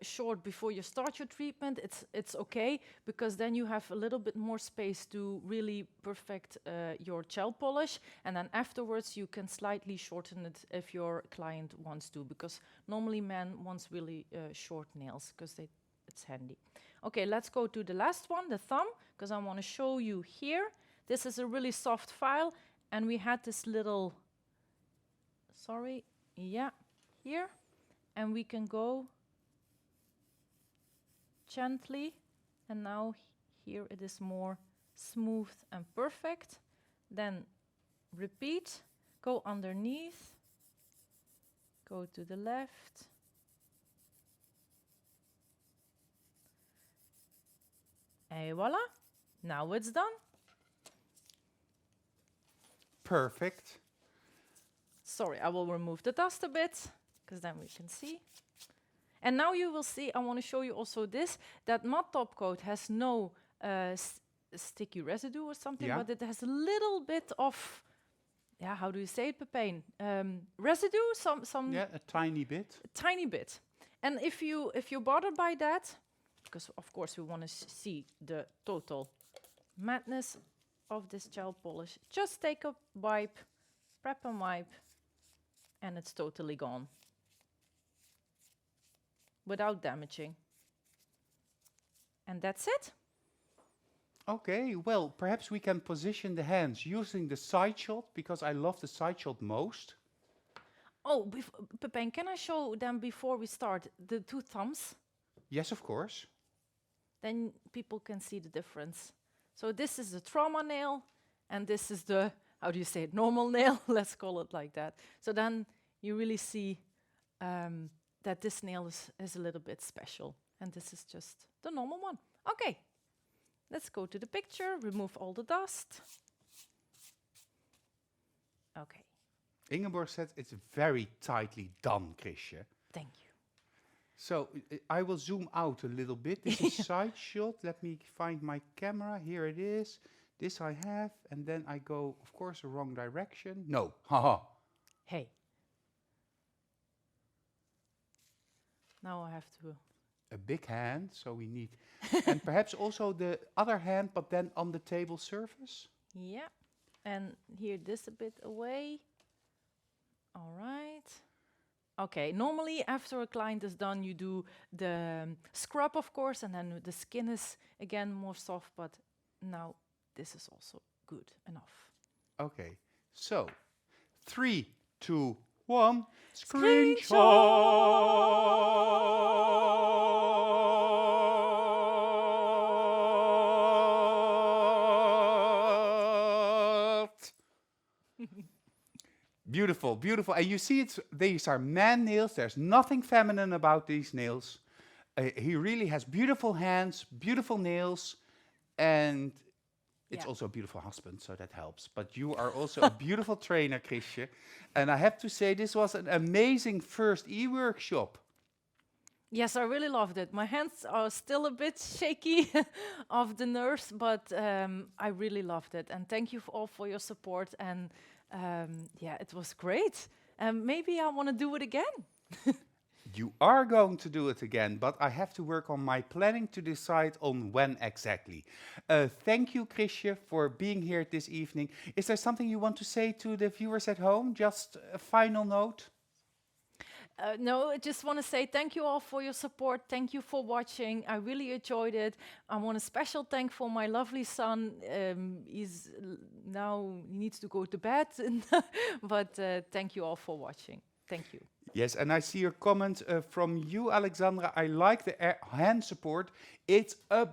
short before you start your treatment. It's okay, because then you have a little bit more space to really perfect your gel polish, and then afterwards you can slightly shorten it if your client wants to, because normally men want really short nails because it's handy. Okay, let's go to the last one, the thumb, because I want to show you here. This is a really soft file, and we had this little... Sorry, yeah, here, and we can go gently, and now here it is more smooth and perfect. Then repeat, go underneath, go to the left, and voila, now it's done. Perfect. Sorry, I will remove the dust a bit, because then we can see. And now you will see, I want to show you also this, that matte top coat has no sticky residue or something, but it has a little bit of, how do you say it, Pepijn? Residue, some... Yeah, a tiny bit. A tiny bit. And if you're bothered by that, because of course we want to see the total madness of this gel polish, just take a wipe, prep and wipe, and it's totally gone without damaging. And that's it. Okay, well, perhaps we can position the hands using the side shot, because I love the side shot most. Oh, Pepijn, can I show them before we start the 2 thumbs? Yes, of course. Then people can see the difference. So this is the trauma nail, and this is the, how do you say it, normal nail? Let's call it like that. So then you really see that this nail is a little bit special, and this is just the normal one. Okay, let's go to the picture, remove all the dust. Okay. Ingeborg said it's very tightly done, Chrisje. Thank you. So I will zoom out a little bit. This is side shot. Let me find my camera. Here it is. This I have, and then I go, of course, the wrong direction. No, haha. Hey. Now I have to. A big hand, so we need, and perhaps also the other hand, but then on the table surface. Yeah, and here this a bit away. All right. Okay, normally after a client is done, you do the scrub, of course, and then the skin is again more soft, but now this is also good enough. Okay, so 3, 2, 1, Beautiful, beautiful. And you see, these are man nails. There's nothing feminine about these nails. He really has beautiful hands, beautiful nails, and it's also a beautiful husband, so that helps. But you are also a beautiful trainer, Chrisje. And I have to say, this was an amazing first e-workshop. Yes, I really loved it. My hands are still a bit shaky of the nerves, but I really loved it. And thank you all for your support. And yeah, it was great. Maybe I want to do it again. You are going to do it again, but I have to work on my planning to decide on when exactly. Thank you, Chrisje, for being here this evening. Is there something you want to say to the viewers at home? Just a final note? No, I just want to say thank you all for your support. Thank you for watching. I really enjoyed it. I want a special thank for my lovely son. He's now he needs to go to bed, but thank you all for watching. Thank you. Yes, and I see a comment from you, Alexandra. I like the hand support. It's a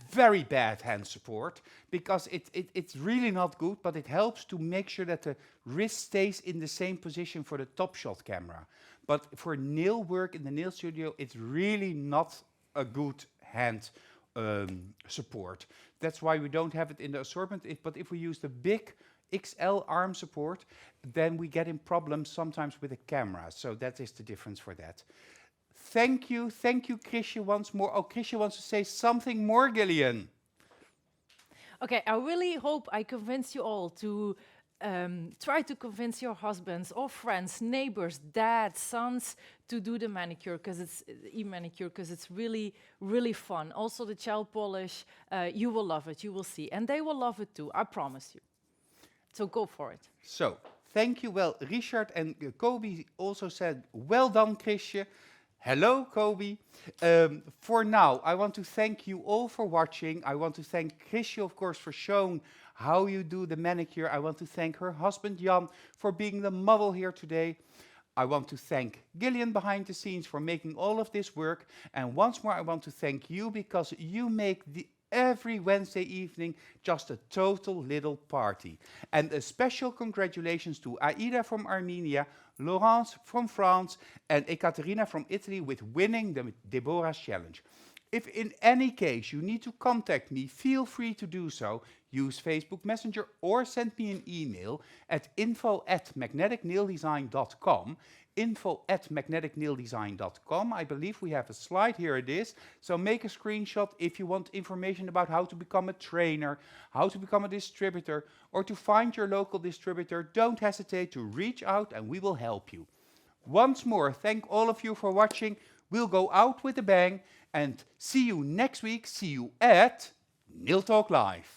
very bad hand support because it's really not good, but it helps to make sure that the wrist stays in the same position for the top shot camera. But for nail work in the nail studio, it's really not a good hand support. That's why we don't have it in the assortment. But if we use the big XL arm support, then we get in problems sometimes with the camera. So that is the difference for that. Thank you, Chrisje, once more. Oh, Chrisje wants to say something more, Gillian. Okay, I really hope I convince you all to try to convince your husbands or friends, neighbors, dads, sons to do the manicure, because it's e-manicure, because it's really, really fun. Also the gel polish, you will love it, you will see. And they will love it too, I promise you. So go for it. So, thank you. Well, Richard and Kobe also said, well done, Chrisje. Hello, Kobe. For now, I want to thank you all for watching. I want to thank Chrisje, of course, for showing how you do the manicure. I want to thank her husband, Jan, for being the model here today. I want to thank Gillian behind the scenes for making all of this work. And once more, I want to thank you because you make every Wednesday evening just a total little party. And a special congratulations to Aida from Armenia, Laurence from France, and Ekaterina from Italy with winning the Deborah's Challenge. If in any case you need to contact me, feel free to do so. Use Facebook Messenger or send me an email at info@magneticnaildesign.com. info@magneticnaildesign.com. I believe we have a slide, here it is. So make a screenshot if you want information about how to become a trainer, how to become a distributor, or to find your local distributor. Don't hesitate to reach out and we will help you. Once more, thank all of you for watching. We'll go out with a bang and see you next week. See you at Nail Talk Live.